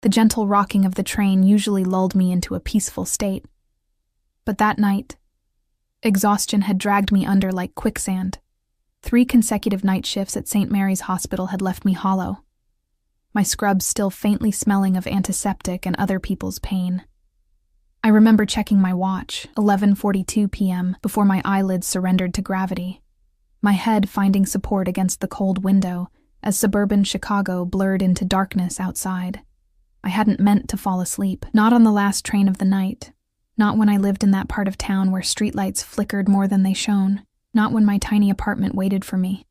The gentle rocking of the train usually lulled me into a peaceful state. But that night, exhaustion had dragged me under like quicksand. 3 consecutive night shifts at St. Mary's Hospital had left me hollow, my scrubs still faintly smelling of antiseptic and other people's pain. I remember checking my watch, 11:42 p.m., before my eyelids surrendered to gravity, my head finding support against the cold window as suburban Chicago blurred into darkness outside. I hadn't meant to fall asleep, not on the last train of the night, not when I lived in that part of town where streetlights flickered more than they shone, not when my tiny apartment waited for me,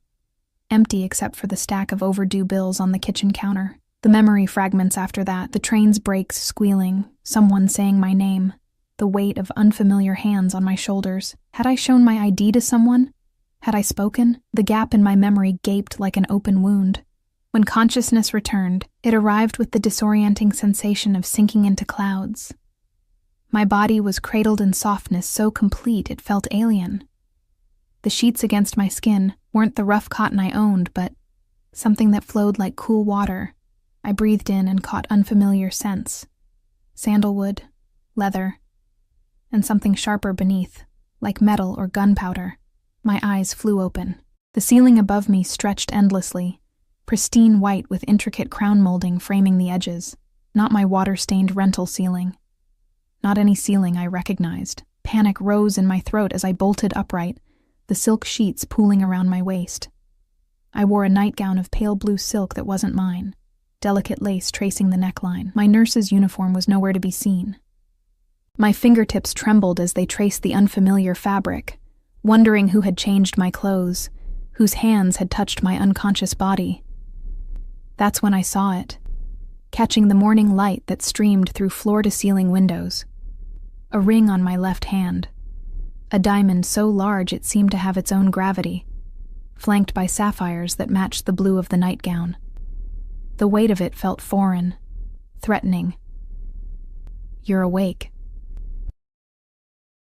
empty except for the stack of overdue bills on the kitchen counter. The memory fragments after that, the train's brakes squealing, someone saying my name, the weight of unfamiliar hands on my shoulders. Had I shown my ID to someone? Had I spoken? The gap in my memory gaped like an open wound. When consciousness returned, it arrived with the disorienting sensation of sinking into clouds. My body was cradled in softness so complete it felt alien. The sheets against my skin weren't the rough cotton I owned, but something that flowed like cool water. I breathed in and caught unfamiliar scents. Sandalwood, leather, and something sharper beneath, like metal or gunpowder. My eyes flew open. The ceiling above me stretched endlessly, pristine white with intricate crown molding framing the edges. Not my water-stained rental ceiling. Not any ceiling I recognized. Panic rose in my throat as I bolted upright, the silk sheets pooling around my waist. I wore a nightgown of pale blue silk that wasn't mine, delicate lace tracing the neckline. My nurse's uniform was nowhere to be seen. My fingertips trembled as they traced the unfamiliar fabric, wondering who had changed my clothes, whose hands had touched my unconscious body. That's when I saw it, catching the morning light that streamed through floor-to-ceiling windows. A ring on my left hand, a diamond so large it seemed to have its own gravity, flanked by sapphires that matched the blue of the nightgown. The weight of it felt foreign, threatening. "You're awake."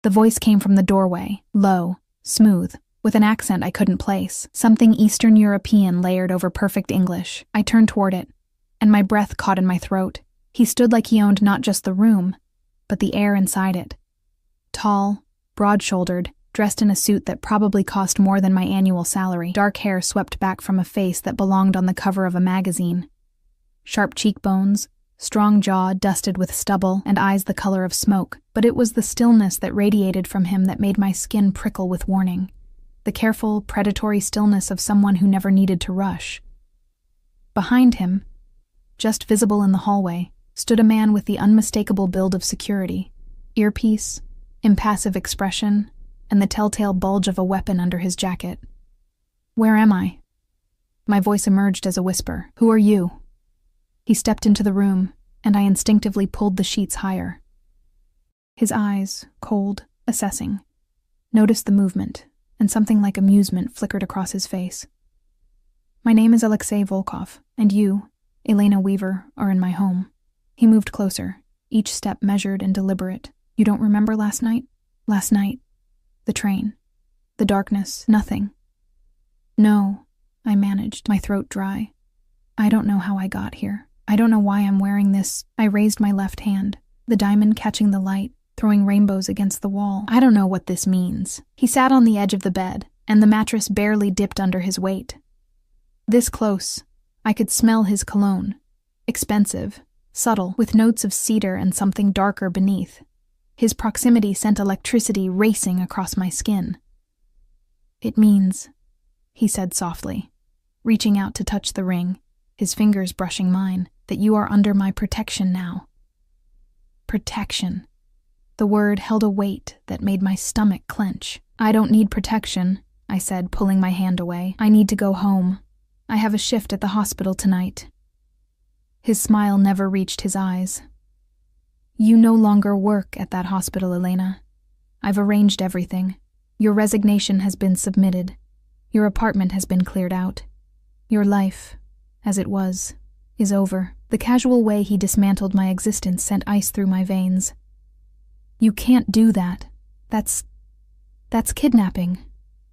The voice came from the doorway, low, smooth, with an accent I couldn't place, something Eastern European layered over perfect English. I turned toward it, and my breath caught in my throat. He stood like he owned not just the room, but the air inside it. Tall, broad-shouldered, dressed in a suit that probably cost more than my annual salary, dark hair swept back from a face that belonged on the cover of a magazine. Sharp cheekbones, strong jaw dusted with stubble, and eyes the color of smoke, but it was the stillness that radiated from him that made my skin prickle with warning. The careful, predatory stillness of someone who never needed to rush. Behind him, just visible in the hallway, stood a man with the unmistakable build of security, earpiece, impassive expression, and the telltale bulge of a weapon under his jacket. "Where am I?" My voice emerged as a whisper. "Who are you?" He stepped into the room, and I instinctively pulled the sheets higher. His eyes, cold, assessing, noticed the movement, and something like amusement flickered across his face. "My name is Alexei Volkov, and you, Elena Weaver, are in my home." He moved closer, each step measured and deliberate. "You don't remember last night?" "Last night? The train? The darkness? Nothing?" "No," I managed, my throat dry. "I don't know how I got here. I don't know why I'm wearing this." I raised my left hand, the diamond catching the light, throwing rainbows against the wall. "I don't know what this means." He sat on the edge of the bed, and the mattress barely dipped under his weight. This close, I could smell his cologne. Expensive, subtle, with notes of cedar and something darker beneath. His proximity sent electricity racing across my skin. "It means," he said softly, reaching out to touch the ring, his fingers brushing mine, "that you are under my protection now." Protection. The word held a weight that made my stomach clench. "I don't need protection," I said, pulling my hand away. "I need to go home. I have a shift at the hospital tonight." His smile never reached his eyes. "You no longer work at that hospital, Elena. I've arranged everything. Your resignation has been submitted. Your apartment has been cleared out. Your life, as it was, is over." The casual way he dismantled my existence sent ice through my veins. "You can't do that. That's kidnapping.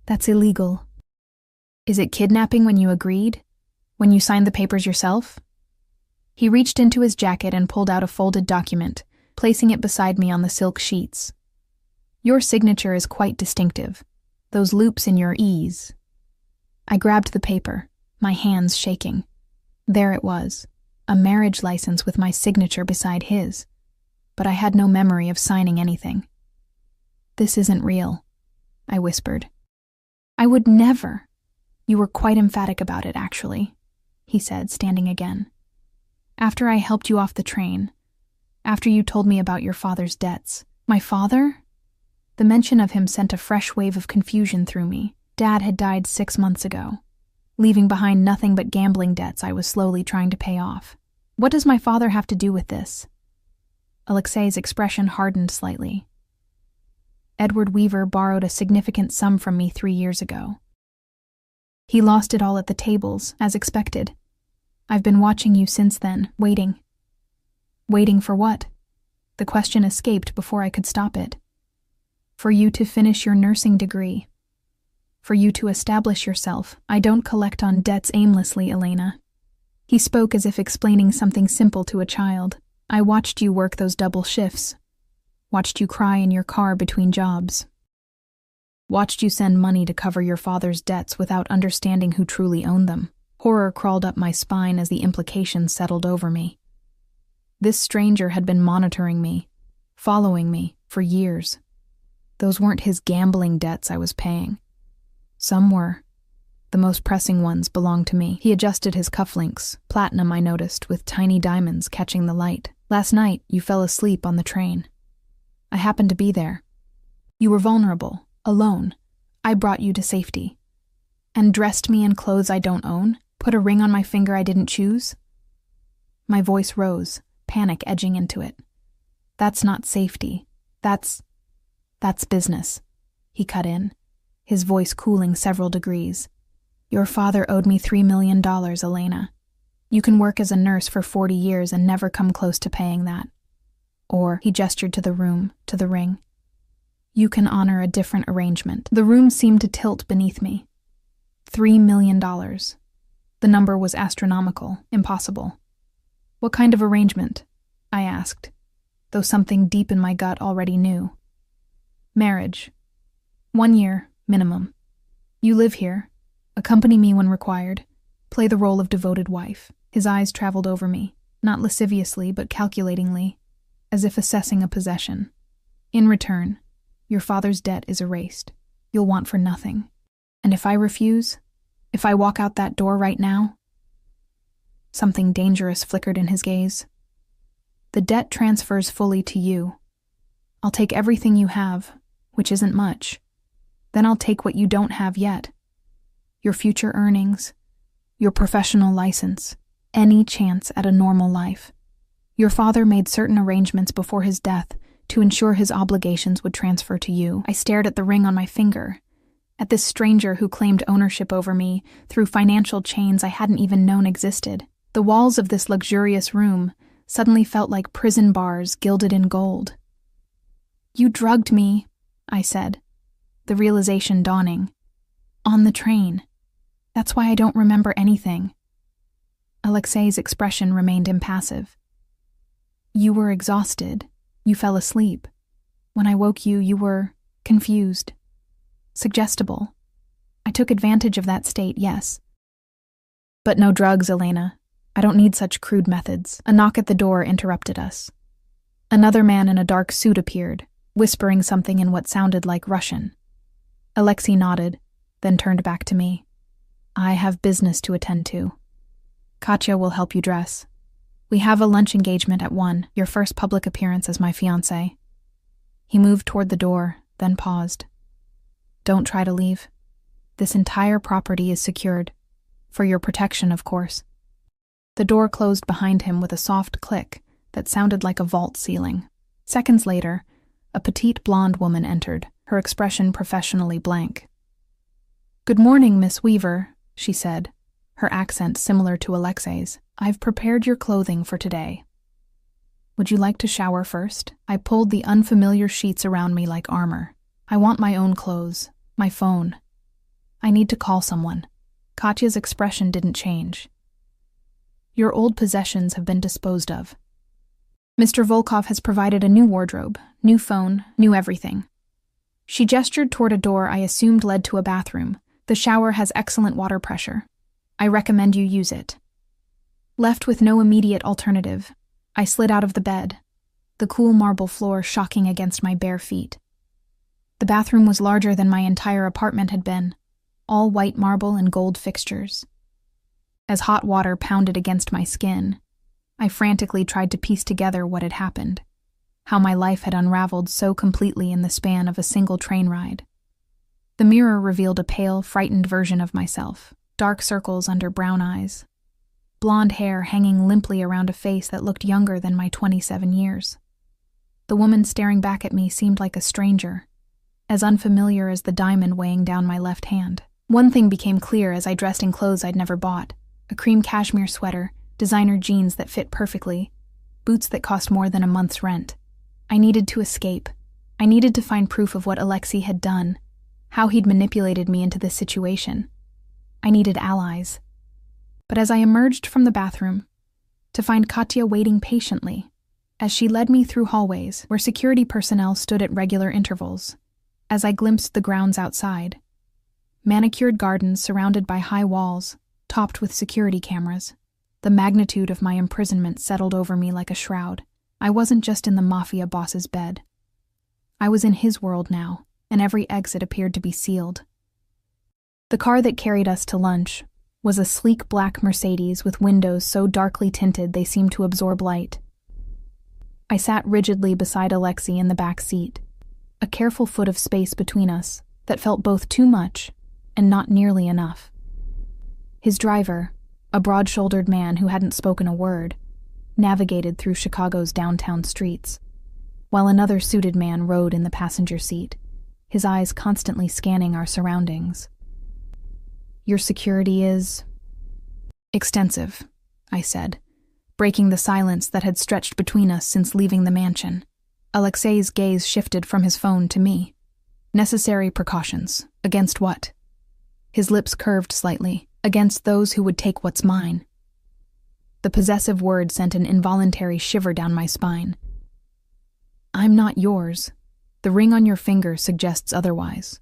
That's illegal." "Is it kidnapping when you agreed? When you signed the papers yourself?" He reached into his jacket and pulled out a folded document, placing it beside me on the silk sheets. Your signature is quite distinctive. Those loops in your E's. I grabbed the paper, my hands shaking. There it was, a marriage license with my signature beside his. But I had no memory of signing anything. This isn't real, I whispered. I would never. You were quite emphatic about it, actually, he said, standing again. After I helped you off the train, after you told me about your father's debts. My father? The mention of him sent a fresh wave of confusion through me. Dad had died 6 months ago, leaving behind nothing but gambling debts I was slowly trying to pay off. What does my father have to do with this? Alexei's expression hardened slightly. Edward Weaver borrowed a significant sum from me 3 years ago. He lost it all at the tables, as expected. I've been watching you since then, waiting. Waiting for what? The question escaped before I could stop it. For you to finish your nursing degree. For you to establish yourself. I don't collect on debts aimlessly, Elena. He spoke as if explaining something simple to a child. I watched you work those double shifts. Watched you cry in your car between jobs. Watched you send money to cover your father's debts without understanding who truly owned them. Horror crawled up my spine as the implications settled over me. This stranger had been monitoring me, following me, for years. Those weren't his gambling debts I was paying. Some were. The most pressing ones belonged to me. He adjusted his cufflinks, platinum I noticed, with tiny diamonds catching the light. Last night, you fell asleep on the train. I happened to be there. You were vulnerable, alone. I brought you to safety. And dressed me in clothes I don't own? Put a ring on my finger I didn't choose? My voice rose, panic edging into it. That's not safety. That's business. He cut in, his voice cooling several degrees. Your father owed me $3 million, Elena. You can work as a nurse for 40 years and never come close to paying that. Or, he gestured to the room, to the ring. You can honor a different arrangement. The room seemed to tilt beneath me. $3 million. The number was astronomical, impossible. What kind of arrangement? I asked, though something deep in my gut already knew. Marriage. 1 year, minimum. You live here. Accompany me when required. Play the role of devoted wife. His eyes traveled over me, not lasciviously but calculatingly, as if assessing a possession. In return, your father's debt is erased. You'll want for nothing. And if I refuse? If I walk out that door right now? Something dangerous flickered in his gaze. The debt transfers fully to you. I'll take everything you have, which isn't much. Then I'll take what you don't have yet. Your future earnings, your professional license, any chance at a normal life. Your father made certain arrangements before his death to ensure his obligations would transfer to you. I stared at the ring on my finger, at this stranger who claimed ownership over me through financial chains I hadn't even known existed. The walls of this luxurious room suddenly felt like prison bars gilded in gold. You drugged me, I said, the realization dawning. On the train. That's why I don't remember anything. Alexei's expression remained impassive. You were exhausted. You fell asleep. When I woke you, you were confused. Suggestible. I took advantage of that state, yes. But no drugs, Elena. I don't need such crude methods. A knock at the door interrupted us. Another man in a dark suit appeared, whispering something in what sounded like Russian. Alexei nodded, then turned back to me. I have business to attend to. Katya will help you dress. We have a lunch engagement at 1, your first public appearance as my fiancé. He moved toward the door, then paused. Don't try to leave. This entire property is secured. For your protection, of course. The door closed behind him with a soft click that sounded like a vault ceiling. Seconds later, a petite blonde woman entered, her expression professionally blank. Good morning, Miss Weaver, she said, her accent similar to Alexei's. I've prepared your clothing for today. Would you like to shower first? I pulled the unfamiliar sheets around me like armor. I want my own clothes, my phone. I need to call someone. Katya's expression didn't change. Your old possessions have been disposed of. Mr. Volkov has provided a new wardrobe, new phone, new everything. She gestured toward a door I assumed led to a bathroom. The shower has excellent water pressure. I recommend you use it. Left with no immediate alternative, I slid out of the bed, the cool marble floor shocking against my bare feet. The bathroom was larger than my entire apartment had been, all white marble and gold fixtures. As hot water pounded against my skin, I frantically tried to piece together what had happened, how my life had unraveled so completely in the span of a single train ride. The mirror revealed a pale, frightened version of myself, dark circles under brown eyes, blonde hair hanging limply around a face that looked younger than my 27 years. The woman staring back at me seemed like a stranger, as unfamiliar as the diamond weighing down my left hand. One thing became clear as I dressed in clothes I'd never bought: a cream cashmere sweater, designer jeans that fit perfectly, boots that cost more than a month's rent. I needed to escape. I needed to find proof of what Alexei had done, how he'd manipulated me into this situation. I needed allies. But as I emerged from the bathroom, to find Katya waiting patiently, as she led me through hallways where security personnel stood at regular intervals, as I glimpsed the grounds outside. Manicured gardens surrounded by high walls, topped with security cameras. The magnitude of my imprisonment settled over me like a shroud. I wasn't just in the Mafia boss's bed. I was in his world now, and every exit appeared to be sealed. The car that carried us to lunch was a sleek black Mercedes with windows so darkly tinted they seemed to absorb light. I sat rigidly beside Alexei in the back seat, a careful foot of space between us that felt both too much and not nearly enough. His driver, a broad-shouldered man who hadn't spoken a word, navigated through Chicago's downtown streets, while another suited man rode in the passenger seat, his eyes constantly scanning our surroundings. Your security is extensive, I said, breaking the silence that had stretched between us since leaving the mansion. Alexei's gaze shifted from his phone to me. Necessary precautions. Against what? His lips curved slightly. Against those who would take what's mine. The possessive word sent an involuntary shiver down my spine. I'm not yours. The ring on your finger suggests otherwise.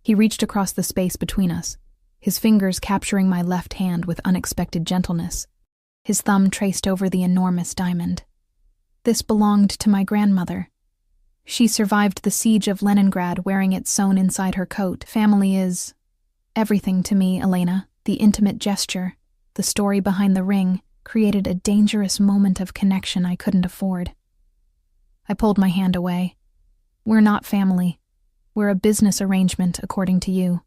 He reached across the space between us, his fingers capturing my left hand with unexpected gentleness. His thumb traced over the enormous diamond. This belonged to my grandmother. She survived the siege of Leningrad wearing it sewn inside her coat. Family is everything to me, Elena. The intimate gesture, the story behind the ring, created a dangerous moment of connection I couldn't afford. I pulled my hand away. We're not family. We're a business arrangement, according to you.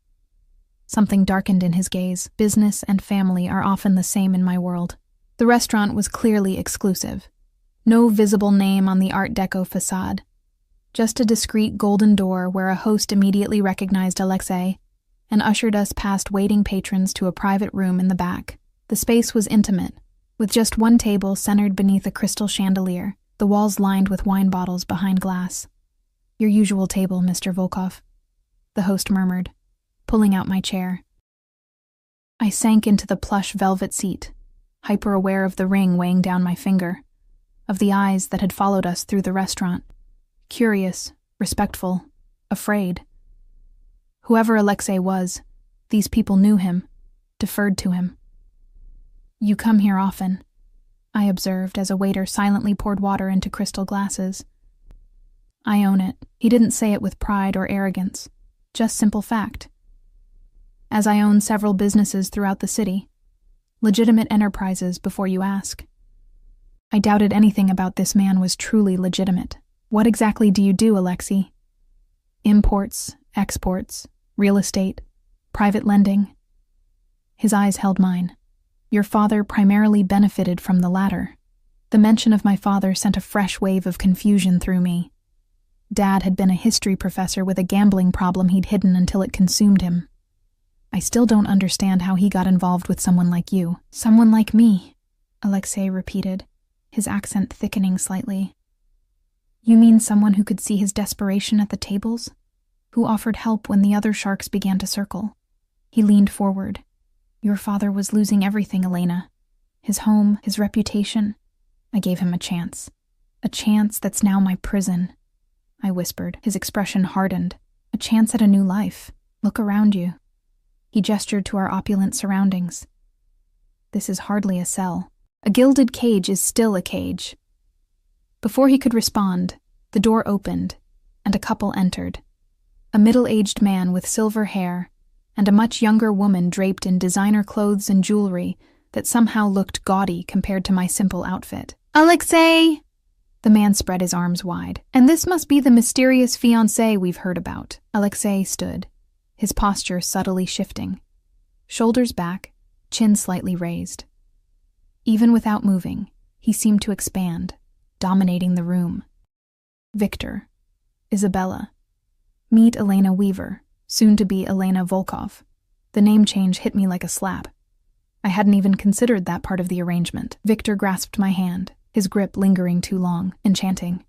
Something darkened in his gaze. Business and family are often the same in my world. The restaurant was clearly exclusive. No visible name on the Art Deco facade. Just a discreet golden door where a host immediately recognized Alexei and ushered us past waiting patrons to a private room in the back. The space was intimate, with just one table centered beneath a crystal chandelier, the walls lined with wine bottles behind glass. Your usual table, Mr. Volkov, the host murmured, pulling out my chair. I sank into the plush velvet seat, hyper-aware of the ring weighing down my finger, of the eyes that had followed us through the restaurant, curious, respectful, afraid. Whoever Alexei was, these people knew him, deferred to him. You come here often, I observed as a waiter silently poured water into crystal glasses. I own it. He didn't say it with pride or arrogance, just simple fact. As I own several businesses throughout the city, legitimate enterprises before you ask. I doubted anything about this man was truly legitimate. What exactly do you do, Alexei? Imports, exports, real estate, private lending. His eyes held mine. Your father primarily benefited from the latter. The mention of my father sent a fresh wave of confusion through me. Dad had been a history professor with a gambling problem he'd hidden until it consumed him. I still don't understand how he got involved with someone like you. Someone like me, Alexei repeated, his accent thickening slightly. You mean someone who could see his desperation at the tables? Who offered help when the other sharks began to circle? He leaned forward. Your father was losing everything, Elena. his home, his reputation. I gave him a chance. A chance that's now my prison. I whispered, his expression hardened. A chance at a new life. Look around you. He gestured to our opulent surroundings. This is hardly a cell. A gilded cage is still a cage. Before he could respond, the door opened, and a couple entered. A middle-aged man with silver hair, and a much younger woman draped in designer clothes and jewelry that somehow looked gaudy compared to my simple outfit. "Alexei!" The man spread his arms wide. "And this must be the mysterious fiancé we've heard about." Alexei stood, his posture subtly shifting. Shoulders back, chin slightly raised. Even without moving, he seemed to expand, dominating the room. Victor. Isabella. Meet Elena Weaver, soon to be Elena Volkov. The name change hit me like a slap. I hadn't even considered that part of the arrangement. Victor grasped my hand, his grip lingering too long, enchanting.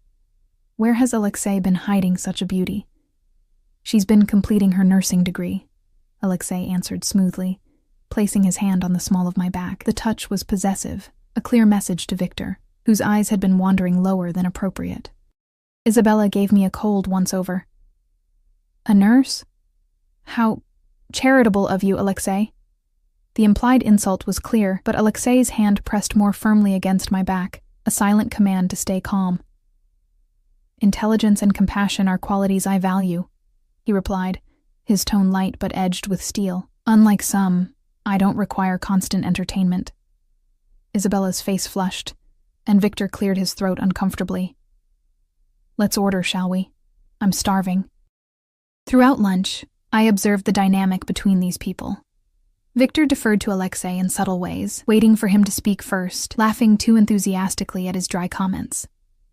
Where has Alexei been hiding such a beauty? She's been completing her nursing degree, Alexei answered smoothly, placing his hand on the small of my back. The touch was possessive, a clear message to Victor, whose eyes had been wandering lower than appropriate. Isabella gave me a cold once-over. A nurse? How charitable of you, Alexei. The implied insult was clear, but Alexei's hand pressed more firmly against my back, a silent command to stay calm. Intelligence and compassion are qualities I value, he replied, his tone light but edged with steel. Unlike some, I don't require constant entertainment. Isabella's face flushed, and Victor cleared his throat uncomfortably. Let's order, shall we? I'm starving. Throughout lunch, I observed the dynamic between these people. Victor deferred to Alexei in subtle ways, waiting for him to speak first, laughing too enthusiastically at his dry comments.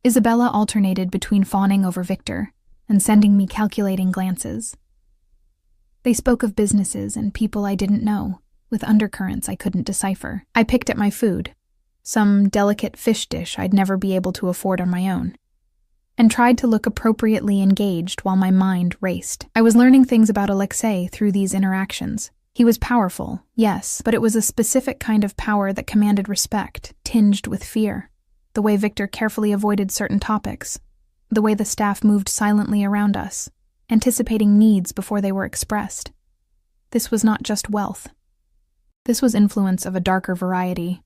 Isabella alternated between fawning over Victor and sending me calculating glances. They spoke of businesses and people I didn't know, with undercurrents I couldn't decipher. I picked at my food, some delicate fish dish I'd never be able to afford on my own, and tried to look appropriately engaged while my mind raced. I was learning things about Alexei through these interactions. He was powerful, yes, but it was a specific kind of power that commanded respect, tinged with fear. The way Victor carefully avoided certain topics, the way the staff moved silently around us, anticipating needs before they were expressed. This was not just wealth. This was influence of a darker variety.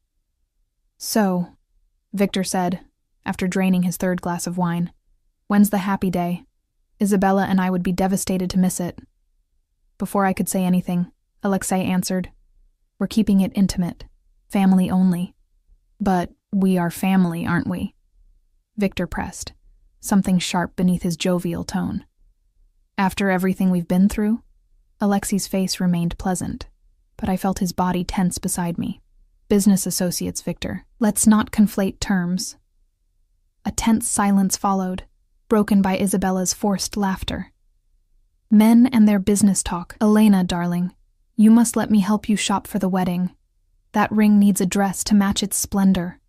So, Victor said, after draining his third glass of wine, when's the happy day? Isabella and I would be devastated to miss it. Before I could say anything, Alexei answered, We're keeping it intimate, family only. But we are family, aren't we? Victor pressed, something sharp beneath his jovial tone. After everything we've been through? Alexei's face remained pleasant, but I felt his body tense beside me. Business associates, Victor. Let's not conflate terms. A tense silence followed, broken by Isabella's forced laughter. Men and their business talk. Elena, darling, you must let me help you shop for the wedding. That ring needs a dress to match its splendor.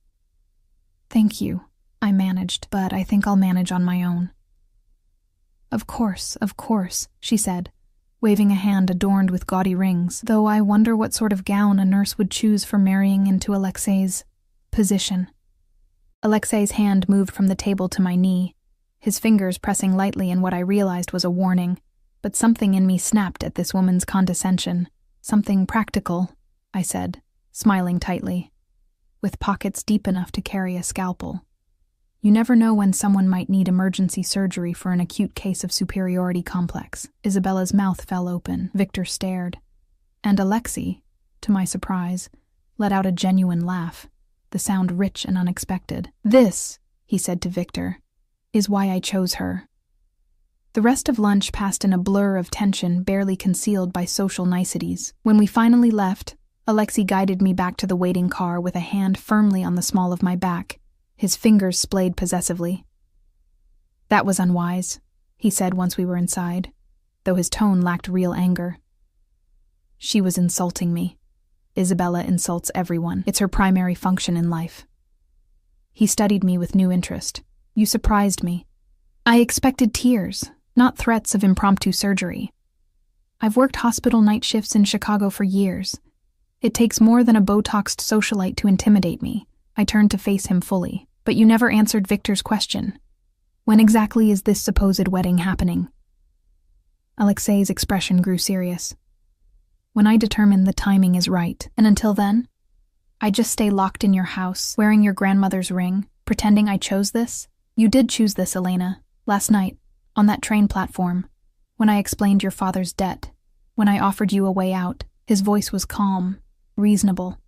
Thank you, I managed, but I think I'll manage on my own. Of course, she said, waving a hand adorned with gaudy rings, though I wonder what sort of gown a nurse would choose for marrying into Alexei's position. Alexei's hand moved from the table to my knee, his fingers pressing lightly in what I realized was a warning, but something in me snapped at this woman's condescension. Something practical, I said, smiling tightly, with pockets deep enough to carry a scalpel. You never know when someone might need emergency surgery for an acute case of superiority complex. Isabella's mouth fell open. Victor stared. And Alexei, to my surprise, let out a genuine laugh, the sound rich and unexpected. This, he said to Victor, is why I chose her. The rest of lunch passed in a blur of tension barely concealed by social niceties. When we finally left, Alexei guided me back to the waiting car with a hand firmly on the small of my back, his fingers splayed possessively. That was unwise, he said once we were inside, though his tone lacked real anger. She was insulting me. Isabella insults everyone. It's her primary function in life. He studied me with new interest. You surprised me. I expected tears, not threats of impromptu surgery. I've worked hospital night shifts in Chicago for years. It takes more than a Botoxed socialite to intimidate me. I turned to face him fully. But you never answered Victor's question. When exactly is this supposed wedding happening? Alexei's expression grew serious. When I determine the timing is right, and until then, I just stay locked in your house, wearing your grandmother's ring, pretending I chose this? You did choose this, Elena, last night, on that train platform, when I explained your father's debt, when I offered you a way out. His voice was calm, reasonable,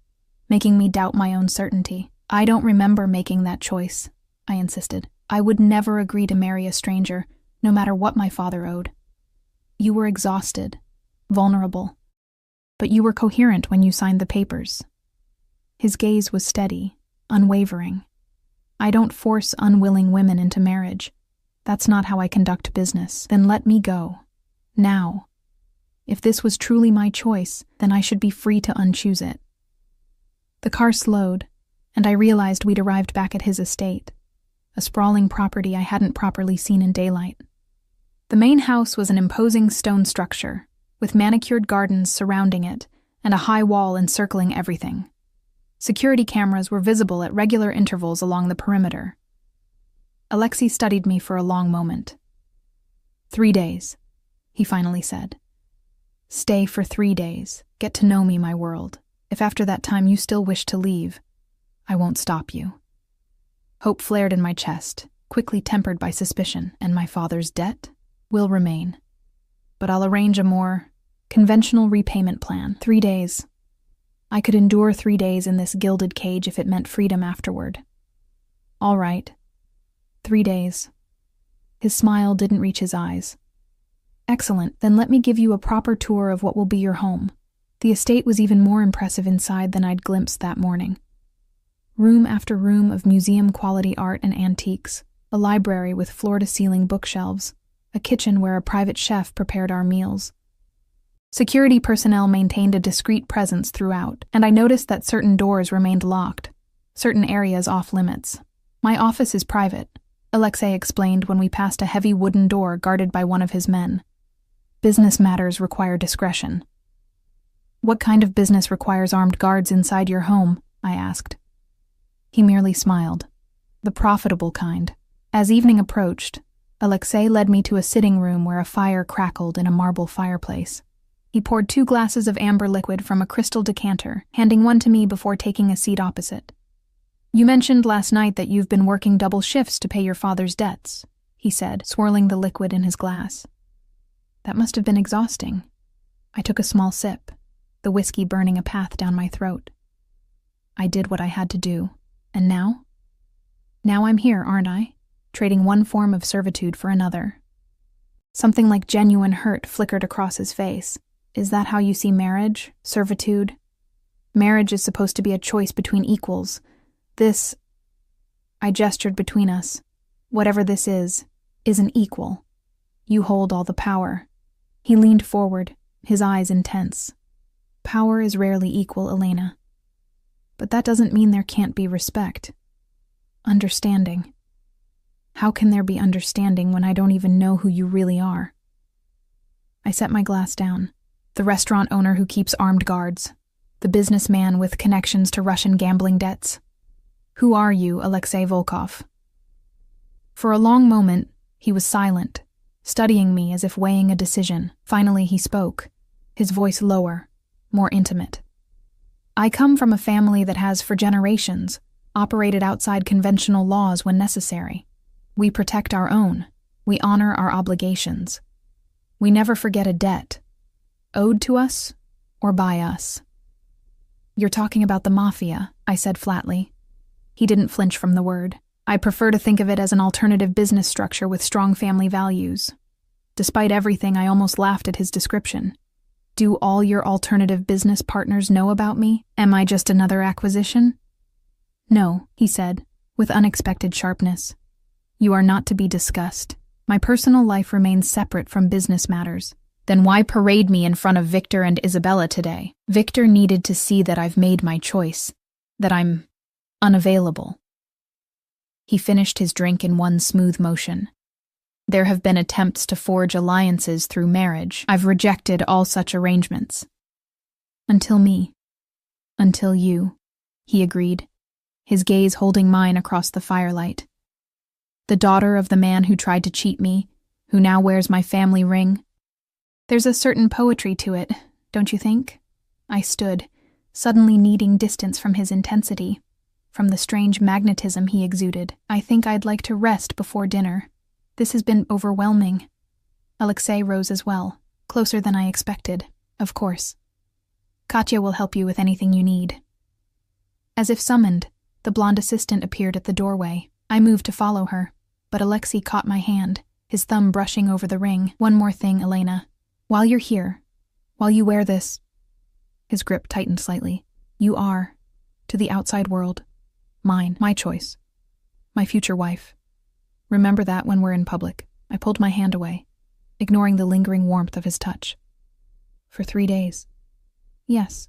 making me doubt my own certainty. I don't remember making that choice, I insisted. I would never agree to marry a stranger, no matter what my father owed. You were exhausted, vulnerable, but you were coherent when you signed the papers. His gaze was steady, unwavering. I don't force unwilling women into marriage. That's not how I conduct business. Then let me go. Now. If this was truly my choice, then I should be free to unchoose it. The car slowed, and I realized we'd arrived back at his estate, a sprawling property I hadn't properly seen in daylight. The main house was an imposing stone structure, with manicured gardens surrounding it and a high wall encircling everything. Security cameras were visible at regular intervals along the perimeter. Alexei studied me for a long moment. 3 days, he finally said. Stay for 3 days. Get to know me, my world. If after that time you still wish to leave, I won't stop you. Hope flared in my chest, quickly tempered by suspicion, and my father's debt will remain. But I'll arrange a more conventional repayment plan. 3 days. I could endure 3 days in this gilded cage if it meant freedom afterward. All right. 3 days. His smile didn't reach his eyes. Excellent, then let me give you a proper tour of what will be your home. The estate was even more impressive inside than I'd glimpsed that morning. Room after room of museum-quality art and antiques, a library with floor-to-ceiling bookshelves, a kitchen where a private chef prepared our meals. Security personnel maintained a discreet presence throughout, and I noticed that certain doors remained locked, certain areas off-limits. My office is private, Alexei explained when we passed a heavy wooden door guarded by one of his men. Business matters require discretion. What kind of business requires armed guards inside your home? I asked. He merely smiled. The profitable kind. As evening approached, Alexei led me to a sitting room where a fire crackled in a marble fireplace. He poured 2 glasses of amber liquid from a crystal decanter, handing one to me before taking a seat opposite. You mentioned last night that you've been working double shifts to pay your father's debts, he said, swirling the liquid in his glass. That must have been exhausting. I took a small sip, the whiskey burning a path down my throat. I did what I had to do. And now? Now I'm here, aren't I? Trading one form of servitude for another. Something like genuine hurt flickered across his face. Is that how you see marriage? Servitude? Marriage is supposed to be a choice between equals. This, I gestured between us, whatever this isn't equal. You hold all the power. He leaned forward, his eyes intense. Power is rarely equal, Elena. But that doesn't mean there can't be respect. Understanding. How can there be understanding when I don't even know who you really are? I set my glass down. The restaurant owner who keeps armed guards. The businessman with connections to Russian gambling debts. Who are you, Alexei Volkov? For a long moment, he was silent, studying me as if weighing a decision. Finally, he spoke, his voice lower, more intimate. I come from a family that has, for generations, operated outside conventional laws when necessary. We protect our own. We honor our obligations. We never forget a debt, owed to us or by us. You're talking about the Mafia, I said flatly. He didn't flinch from the word. I prefer to think of it as an alternative business structure with strong family values. Despite everything, I almost laughed at his description. Do all your alternative business partners know about me? Am I just another acquisition? No, he said, with unexpected sharpness. You are not to be discussed. My personal life remains separate from business matters. Then why parade me in front of Victor and Isabella today? Victor needed to see that I've made my choice, that I'm unavailable. He finished his drink in one smooth motion. There have been attempts to forge alliances through marriage. I've rejected all such arrangements. Until me. Until you, he agreed, his gaze holding mine across the firelight. The daughter of the man who tried to cheat me, who now wears my family ring. There's a certain poetry to it, don't you think? I stood, suddenly needing distance from his intensity, from the strange magnetism he exuded. I think I'd like to rest before dinner. This has been overwhelming. Alexei rose as well, closer than I expected, of course. Katya will help you with anything you need. As if summoned, the blonde assistant appeared at the doorway. I moved to follow her, but Alexei caught my hand, his thumb brushing over the ring. One more thing, Elena. While you're here, while you wear this... His grip tightened slightly. You are, to the outside world, mine, my choice, my future wife. Remember that when we're in public. I pulled my hand away, ignoring the lingering warmth of his touch. For 3 days. Yes,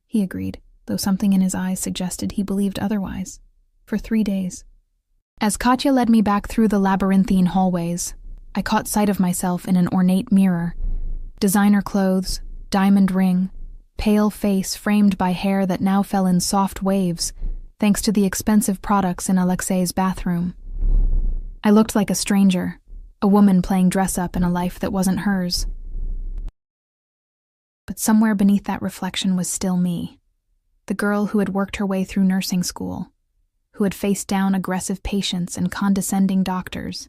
he agreed, though something in his eyes suggested he believed otherwise. For 3 days. As Katya led me back through the labyrinthine hallways, I caught sight of myself in an ornate mirror. Designer clothes, diamond ring, pale face framed by hair that now fell in soft waves, thanks to the expensive products in Alexei's bathroom. I looked like a stranger, a woman playing dress-up in a life that wasn't hers. But somewhere beneath that reflection was still me, the girl who had worked her way through nursing school, who had faced down aggressive patients and condescending doctors,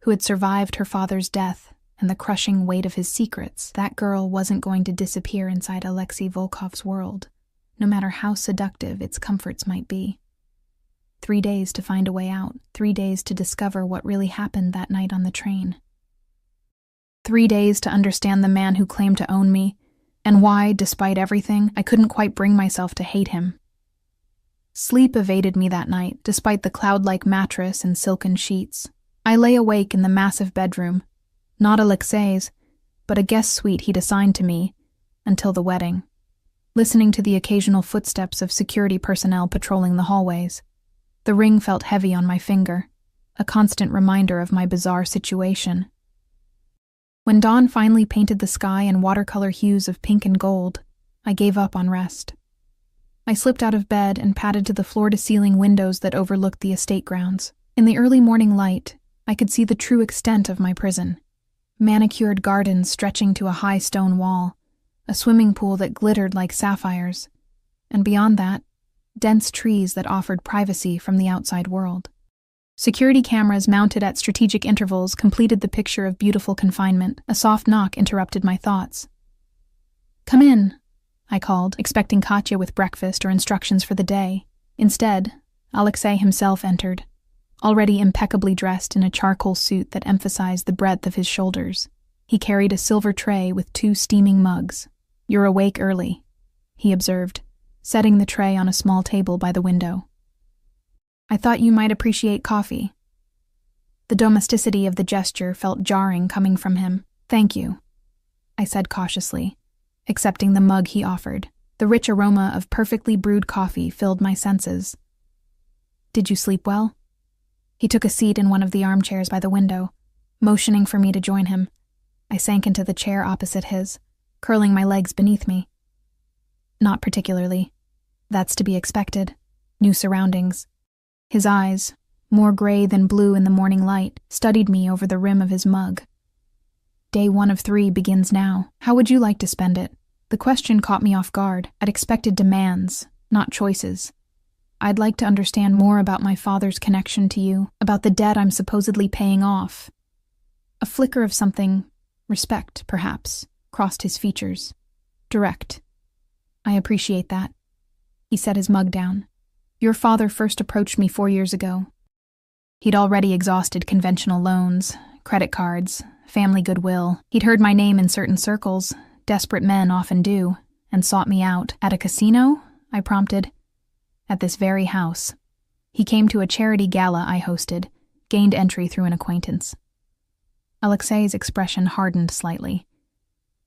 who had survived her father's death and the crushing weight of his secrets. That girl wasn't going to disappear inside Alexei Volkov's world, no matter how seductive its comforts might be. 3 days to find a way out, 3 days to discover what really happened that night on the train. 3 days to understand the man who claimed to own me, and why, despite everything, I couldn't quite bring myself to hate him. Sleep evaded me that night, despite the cloud-like mattress and silken sheets. I lay awake in the massive bedroom, not Alexei's, but a guest suite he'd assigned to me, until the wedding, listening to the occasional footsteps of security personnel patrolling the hallways. The ring felt heavy on my finger, a constant reminder of my bizarre situation. When dawn finally painted the sky in watercolor hues of pink and gold, I gave up on rest. I slipped out of bed and padded to the floor-to-ceiling windows that overlooked the estate grounds. In the early morning light, I could see the true extent of my prison. Manicured gardens stretching to a high stone wall, a swimming pool that glittered like sapphires, and beyond that, dense trees that offered privacy from the outside world. Security cameras mounted at strategic intervals completed the picture of beautiful confinement. A soft knock interrupted my thoughts. "Come in," I called, expecting Katya with breakfast or instructions for the day. Instead, Alexei himself entered, already impeccably dressed in a charcoal suit that emphasized the breadth of his shoulders. He carried a silver tray with 2 steaming mugs. "You're awake early," he observed, setting the tray on a small table by the window. "I thought you might appreciate coffee." The domesticity of the gesture felt jarring coming from him. "Thank you," I said cautiously, accepting the mug he offered. The rich aroma of perfectly brewed coffee filled my senses. "Did you sleep well?" He took a seat in one of the armchairs by the window, motioning for me to join him. I sank into the chair opposite his, curling my legs beneath me. "Not particularly. That's to be expected. New surroundings." His eyes, more gray than blue in the morning light, studied me over the rim of his mug. "Day 1 of 3 begins now. How would you like to spend it?" The question caught me off guard. I'd expected demands, not choices. "I'd like to understand more about my father's connection to you, about the debt I'm supposedly paying off." A flicker of something, respect, perhaps, crossed his features. Direct. "I appreciate that." He set his mug down. "Your father first approached me 4 years ago. He'd already exhausted conventional loans, credit cards, family goodwill. He'd heard my name in certain circles, desperate men often do, and sought me out. At a casino? I prompted. At this very house. He came to a charity gala I hosted, gained entry through an acquaintance. Alexei's expression hardened slightly.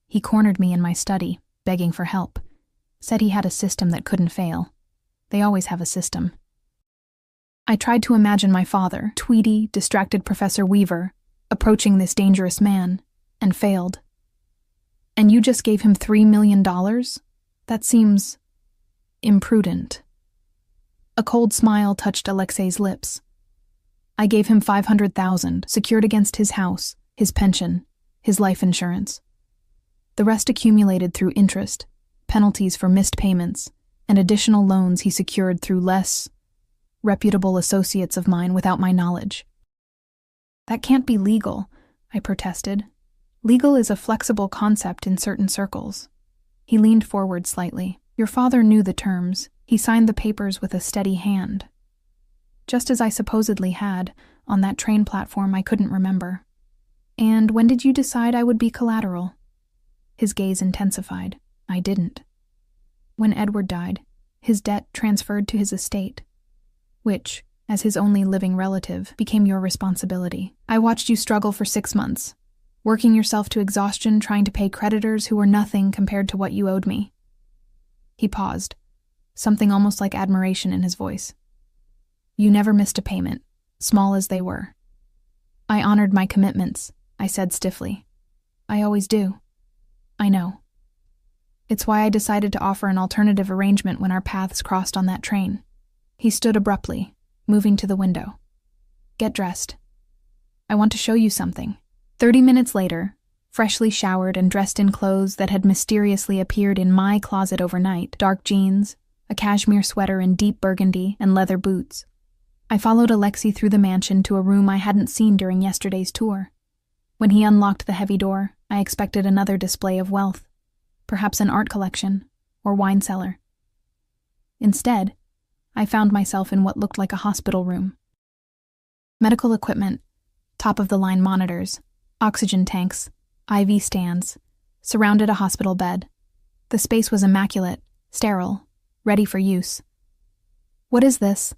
He cornered me in my study, begging for help. Said he had a system that couldn't fail. They always have a system. I tried to imagine my father, tweedy, distracted Professor Weaver, approaching this dangerous man, and failed. "And you just gave him $3 million? That seems..." Imprudent. A cold smile touched Alexei's lips. I gave him $500,000, secured against his house, his pension, his life insurance. The rest accumulated through interest, penalties for missed payments, and additional loans he secured through less reputable associates of mine without my knowledge. That can't be legal, I protested. Legal is a flexible concept in certain circles. He leaned forward slightly. Your father knew the terms. He signed the papers with a steady hand. Just as I supposedly had, on that train platform I couldn't remember. And when did you decide I would be collateral? His gaze intensified. I didn't. When Edward died, his debt transferred to his estate, which, as his only living relative, became your responsibility. I watched you struggle for 6 months, working yourself to exhaustion trying to pay creditors who were nothing compared to what you owed me. He paused, something almost like admiration in his voice. You never missed a payment, small as they were. I honored my commitments, I said stiffly. I always do. I know. It's why I decided to offer an alternative arrangement when our paths crossed on that train. He stood abruptly, moving to the window. Get dressed. I want to show you something. 30 minutes later, freshly showered and dressed in clothes that had mysteriously appeared in my closet overnight, dark jeans, a cashmere sweater in deep burgundy, and leather boots, I followed Alexei through the mansion to a room I hadn't seen during yesterday's tour. When he unlocked the heavy door, I expected another display of wealth, perhaps an art collection or wine cellar. Instead, I found myself in what looked like a hospital room. Medical equipment, top-of-the-line monitors, oxygen tanks, IV stands, surrounded a hospital bed. The space was immaculate, sterile, ready for use. What is this?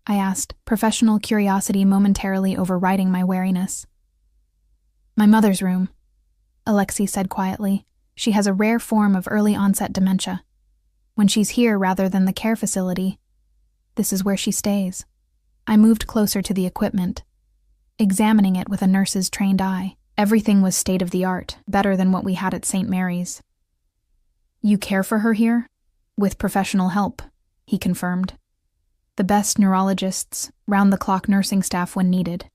I asked, professional curiosity momentarily overriding my wariness. My mother's room, Alexei said quietly. She has a rare form of early-onset dementia. When she's here rather than the care facility, this is where she stays. I moved closer to the equipment, examining it with a nurse's trained eye. Everything was state-of-the-art, better than what we had at St. Mary's. You care for her here? With professional help, he confirmed. The best neurologists, round-the-clock nursing staff when needed.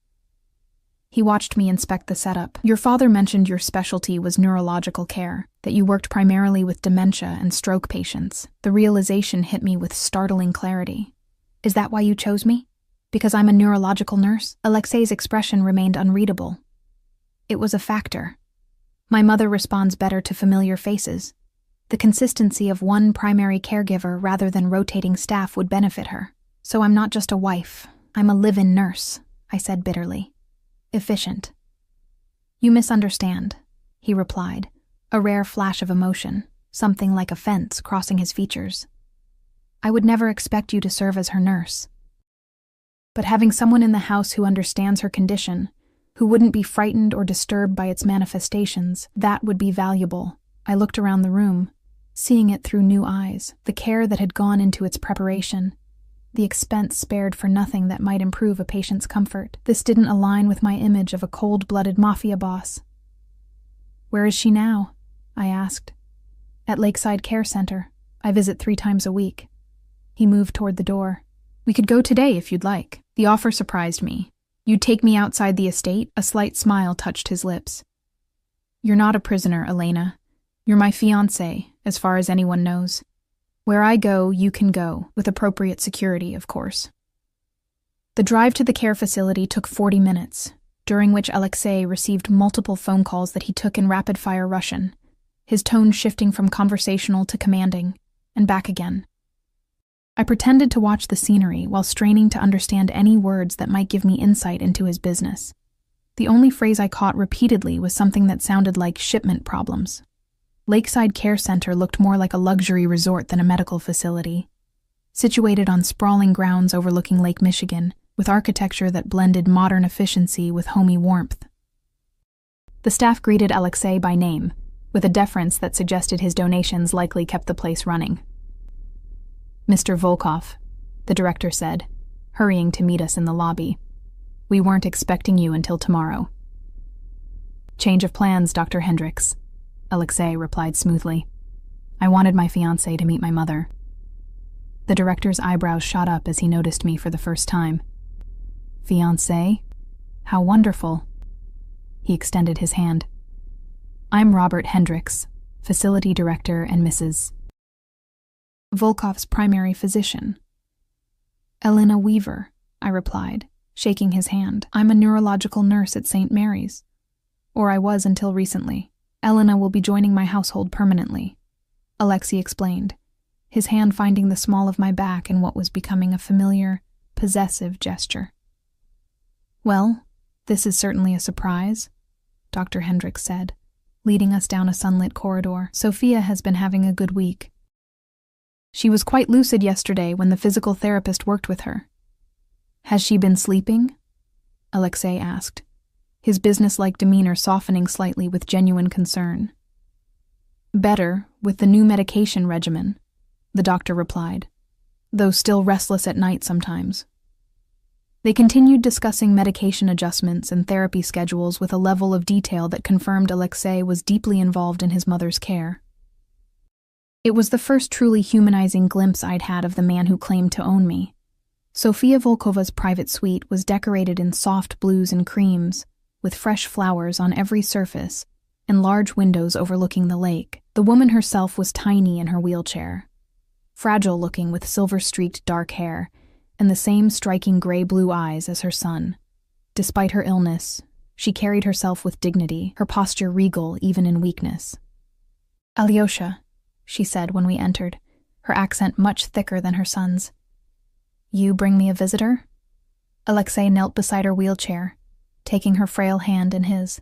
He watched me inspect the setup. Your father mentioned your specialty was neurological care, that you worked primarily with dementia and stroke patients. The realization hit me with startling clarity. Is that why you chose me? Because I'm a neurological nurse? Alexei's expression remained unreadable. It was a factor. My mother responds better to familiar faces. The consistency of one primary caregiver rather than rotating staff would benefit her. So I'm not just a wife, I'm a live-in nurse, I said bitterly. Efficient. You misunderstand, he replied, a rare flash of emotion, something like offense crossing his features. I would never expect you to serve as her nurse. But having someone in the house who understands her condition, who wouldn't be frightened or disturbed by its manifestations, that would be valuable. I looked around the room, seeing it through new eyes, the care that had gone into its preparation, the expense spared for nothing that might improve a patient's comfort. This didn't align with my image of a cold-blooded Mafia boss. Where is she now? I asked. At Lakeside Care Center. I visit 3 times a week. He moved toward the door. We could go today if you'd like. The offer surprised me. You'd take me outside the estate? A slight smile touched his lips. You're not a prisoner, Elena. You're my fiancé, as far as anyone knows. Where I go, you can go, with appropriate security, of course. The drive to the care facility took 40 minutes, during which Alexei received multiple phone calls that he took in rapid-fire Russian, his tone shifting from conversational to commanding, and back again. I pretended to watch the scenery while straining to understand any words that might give me insight into his business. The only phrase I caught repeatedly was something that sounded like shipment problems. Lakeside Care Center looked more like a luxury resort than a medical facility, situated on sprawling grounds overlooking Lake Michigan, with architecture that blended modern efficiency with homey warmth. The staff greeted Alexei by name, with a deference that suggested his donations likely kept the place running. Mr. Volkov, the director said, hurrying to meet us in the lobby. We weren't expecting you until tomorrow. Change of plans, Dr. Hendricks, Alexei replied smoothly. I wanted my fiancé to meet my mother. The director's eyebrows shot up as he noticed me for the first time. Fiancé? How wonderful. He extended his hand. I'm Robert Hendricks, facility director and Mrs. Volkov's primary physician. Elena Weaver, I replied, shaking his hand. I'm a neurological nurse at St. Mary's. Or I was until recently. Elena will be joining my household permanently, Alexei explained, his hand finding the small of my back in what was becoming a familiar, possessive gesture. Well, this is certainly a surprise, Dr. Hendricks said, leading us down a sunlit corridor. Sophia has been having a good week. She was quite lucid yesterday when the physical therapist worked with her. Has she been sleeping? Alexei asked, his businesslike demeanor softening slightly with genuine concern. Better, with the new medication regimen, the doctor replied, though still restless at night sometimes. They continued discussing medication adjustments and therapy schedules with a level of detail that confirmed Alexei was deeply involved in his mother's care. It was the first truly humanizing glimpse I'd had of the man who claimed to own me. Sofia Volkova's private suite was decorated in soft blues and creams, with fresh flowers on every surface and large windows overlooking the lake. The woman herself was tiny in her wheelchair, fragile-looking with silver-streaked dark hair and the same striking gray-blue eyes as her son. Despite her illness, she carried herself with dignity, her posture regal even in weakness. Alyosha, she said when we entered, her accent much thicker than her son's. You bring me a visitor? Alexei knelt beside her wheelchair, taking her frail hand in his.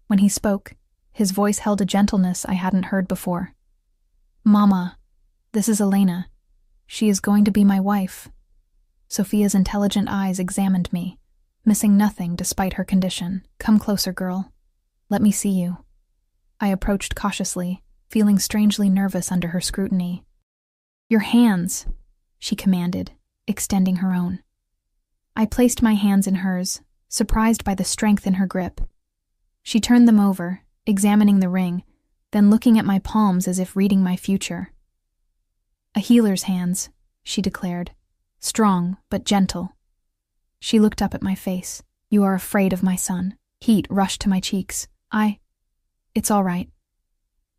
When he spoke, his voice held a gentleness I hadn't heard before. Mama, this is Elena. She is going to be my wife. Sophia's intelligent eyes examined me, missing nothing despite her condition. Come closer, girl. Let me see you. I approached cautiously, feeling strangely nervous under her scrutiny. Your hands, she commanded, extending her own. I placed my hands in hers, surprised by the strength in her grip. She turned them over, examining the ring, then looking at my palms as if reading my future. A healer's hands, she declared, strong but gentle. She looked up at my face. You are afraid of my son. Heat rushed to my cheeks. It's all right.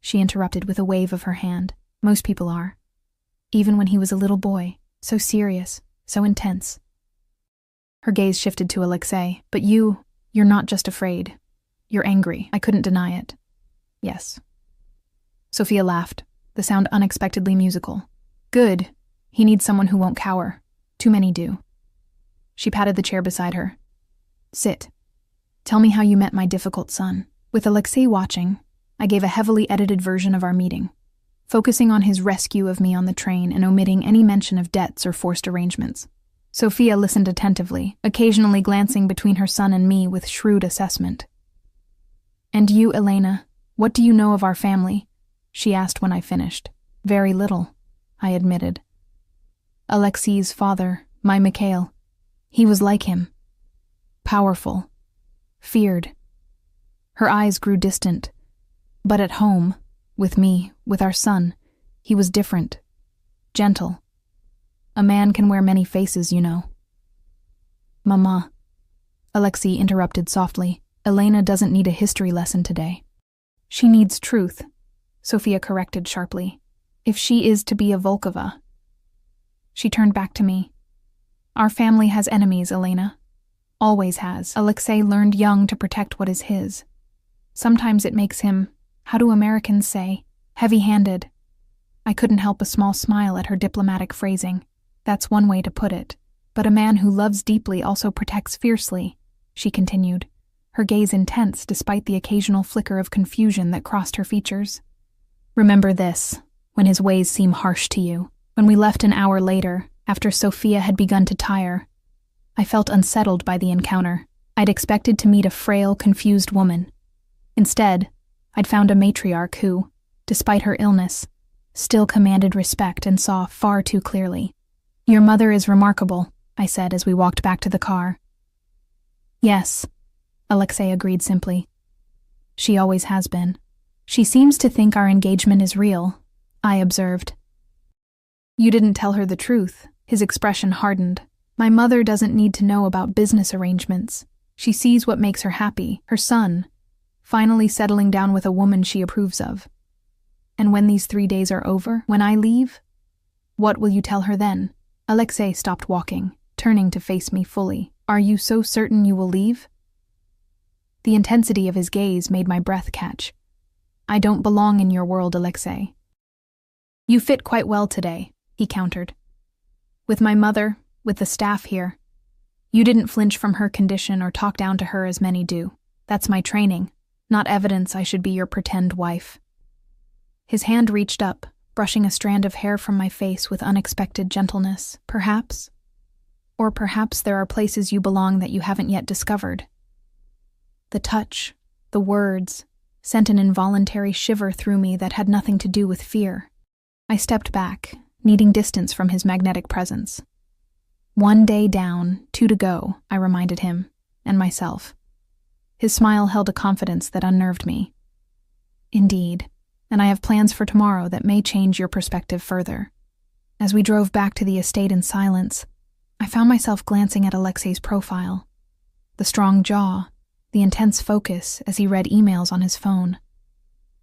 She interrupted with a wave of her hand. Most people are. Even when he was a little boy, so serious, so intense. Her gaze shifted to Alexei. But you're not just afraid. You're angry. I couldn't deny it. Yes. Sophia laughed, the sound unexpectedly musical. Good. He needs someone who won't cower. Too many do. She patted the chair beside her. Sit. Tell me how you met my difficult son. With Alexei watching, I gave a heavily edited version of our meeting, focusing on his rescue of me on the train and omitting any mention of debts or forced arrangements. Sophia listened attentively, occasionally glancing between her son and me with shrewd assessment. And you, Elena, what do you know of our family? She asked when I finished. Very little, I admitted. Alexei's father, my Mikhail, he was like him. Powerful. Feared. Her eyes grew distant. But at home, with me, with our son, he was different. Gentle. A man can wear many faces, you know. Mama, Alexei interrupted softly. Elena doesn't need a history lesson today. She needs truth, Sophia corrected sharply. If she is to be a Volkova. She turned back to me. Our family has enemies, Elena. Always has. Alexei learned young to protect what is his. Sometimes it makes him, how do Americans say, heavy-handed. I couldn't help a small smile at her diplomatic phrasing. That's one way to put it. But a man who loves deeply also protects fiercely, she continued, her gaze intense despite the occasional flicker of confusion that crossed her features. Remember this, when his ways seem harsh to you. When we left an hour later, after Sophia had begun to tire, I felt unsettled by the encounter. I'd expected to meet a frail, confused woman. Instead, I'd found a matriarch who, despite her illness, still commanded respect and saw far too clearly. Your mother is remarkable, I said as we walked back to the car. Yes, Alexei agreed simply. She always has been. She seems to think our engagement is real, I observed. You didn't tell her the truth. His expression hardened. My mother doesn't need to know about business arrangements. She sees what makes her happy, her son, finally settling down with a woman she approves of. And when these 3 days are over, when I leave, what will you tell her then? Alexei stopped walking, turning to face me fully. Are you so certain you will leave? The intensity of his gaze made my breath catch. I don't belong in your world, Alexei. You fit quite well today, he countered. With my mother, with the staff here. You didn't flinch from her condition or talk down to her as many do. That's my training, not evidence I should be your pretend wife. His hand reached up, brushing a strand of hair from my face with unexpected gentleness. Perhaps. Or perhaps there are places you belong that you haven't yet discovered. The touch, the words, sent an involuntary shiver through me that had nothing to do with fear. I stepped back, needing distance from his magnetic presence. 1 day down, 2 to go, I reminded him, and myself. His smile held a confidence that unnerved me. Indeed, and I have plans for tomorrow that may change your perspective further. As we drove back to the estate in silence, I found myself glancing at Alexei's profile. The strong jaw, the intense focus as he read emails on his phone.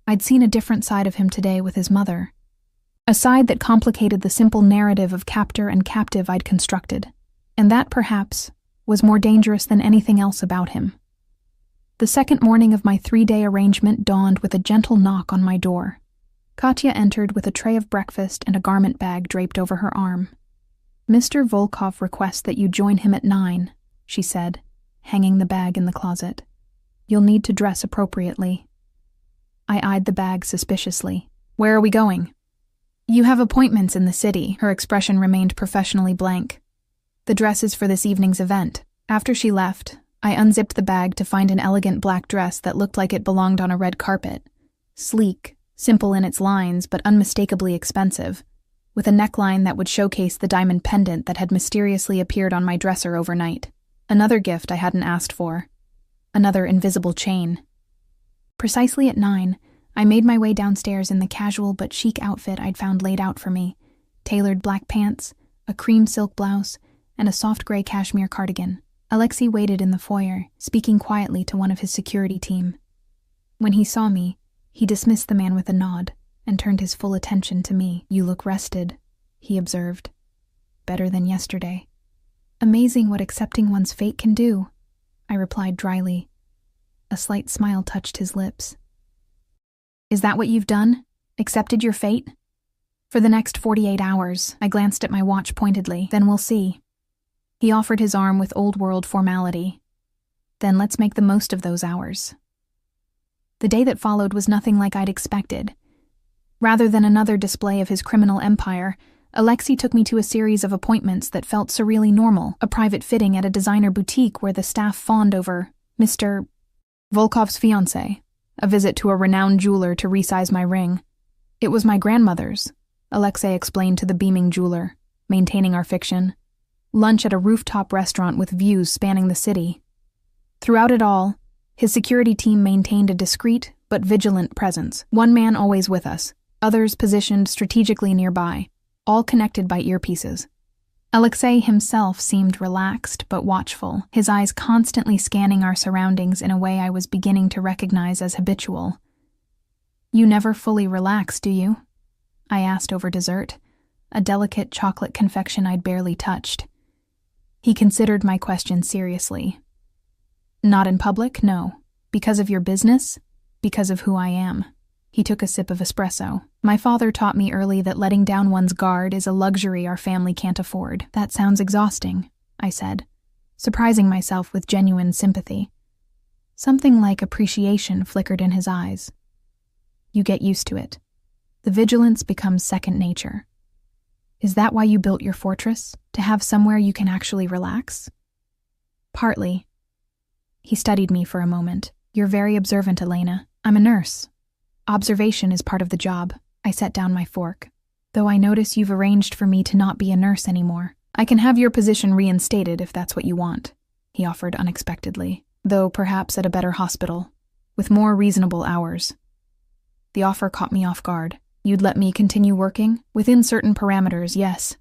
I'd seen a different side of him today with his mother. A side that complicated the simple narrative of captor and captive I'd constructed, and that, perhaps, was more dangerous than anything else about him. The second morning of my 3-day arrangement dawned with a gentle knock on my door. Katya entered with a tray of breakfast and a garment bag draped over her arm. Mr. Volkov requests that you join him at 9, she said, hanging the bag in the closet. You'll need to dress appropriately. I eyed the bag suspiciously. Where are we going? You have appointments in the city. Her expression remained professionally blank. The dress is for this evening's event. After she left, I unzipped the bag to find an elegant black dress that looked like it belonged on a red carpet. Sleek, simple in its lines, but unmistakably expensive, with a neckline that would showcase the diamond pendant that had mysteriously appeared on my dresser overnight. Another gift I hadn't asked for. Another invisible chain. Precisely at 9, I made my way downstairs in the casual but chic outfit I'd found laid out for me. Tailored black pants, a cream silk blouse, and a soft gray cashmere cardigan. Alexei waited in the foyer, speaking quietly to one of his security team. When he saw me, he dismissed the man with a nod and turned his full attention to me. You look rested, he observed. Better than yesterday. Amazing what accepting one's fate can do, I replied dryly. A slight smile touched his lips. Is that what you've done? Accepted your fate? For the next 48 hours, I glanced at my watch pointedly. Then we'll see. He offered his arm with old-world formality. Then let's make the most of those hours. The day that followed was nothing like I'd expected. Rather than another display of his criminal empire, Alexei took me to a series of appointments that felt surreally normal, a private fitting at a designer boutique where the staff fawned over Mr. Volkov's fiancé, a visit to a renowned jeweler to resize my ring. It was my grandmother's, Alexei explained to the beaming jeweler, maintaining our fiction. Lunch at a rooftop restaurant with views spanning the city. Throughout it all, his security team maintained a discreet but vigilant presence, one man always with us, others positioned strategically nearby, all connected by earpieces. Alexei himself seemed relaxed but watchful, his eyes constantly scanning our surroundings in a way I was beginning to recognize as habitual. You never fully relax, do you? I asked over dessert, a delicate chocolate confection I'd barely touched. He considered my question seriously. Not in public, no. Because of your business? Because of who I am. He took a sip of espresso. My father taught me early that letting down one's guard is a luxury our family can't afford. That sounds exhausting, I said, surprising myself with genuine sympathy. Something like appreciation flickered in his eyes. You get used to it. The vigilance becomes second nature. Is that why you built your fortress? To have somewhere you can actually relax? Partly. He studied me for a moment. You're very observant, Elena. I'm a nurse. Observation is part of the job. I set down my fork. Though I notice you've arranged for me to not be a nurse anymore. I can have your position reinstated if that's what you want, he offered unexpectedly, though perhaps at a better hospital, with more reasonable hours. The offer caught me off guard. You'd let me continue working? Within certain parameters, yes.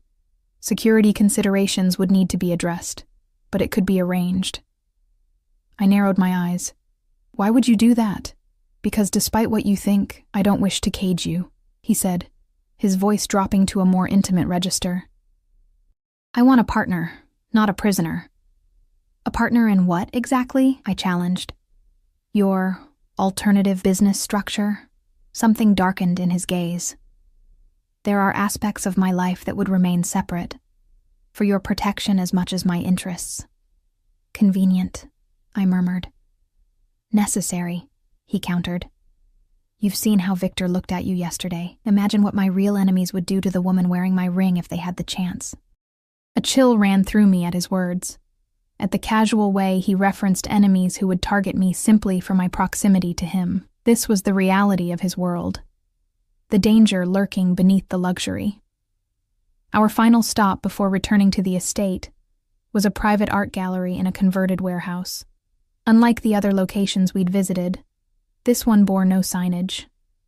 Security considerations would need to be addressed, but it could be arranged. I narrowed my eyes. Why would you do that? Because despite what you think, I don't wish to cage you, he said, his voice dropping to a more intimate register. I want a partner, not a prisoner. A partner in what exactly? I challenged. Your alternative business structure? Something darkened in his gaze. There are aspects of my life that would remain separate, for your protection as much as my interests. Convenient, I murmured. Necessary, he countered. You've seen how Victor looked at you yesterday. Imagine what my real enemies would do to the woman wearing my ring if they had the chance. A chill ran through me at his words. At the casual way he referenced enemies who would target me simply for my proximity to him. This was the reality of his world. The danger lurking beneath the luxury. Our final stop before returning to the estate was a private art gallery in a converted warehouse. Unlike the other locations we'd visited, this one bore no signage,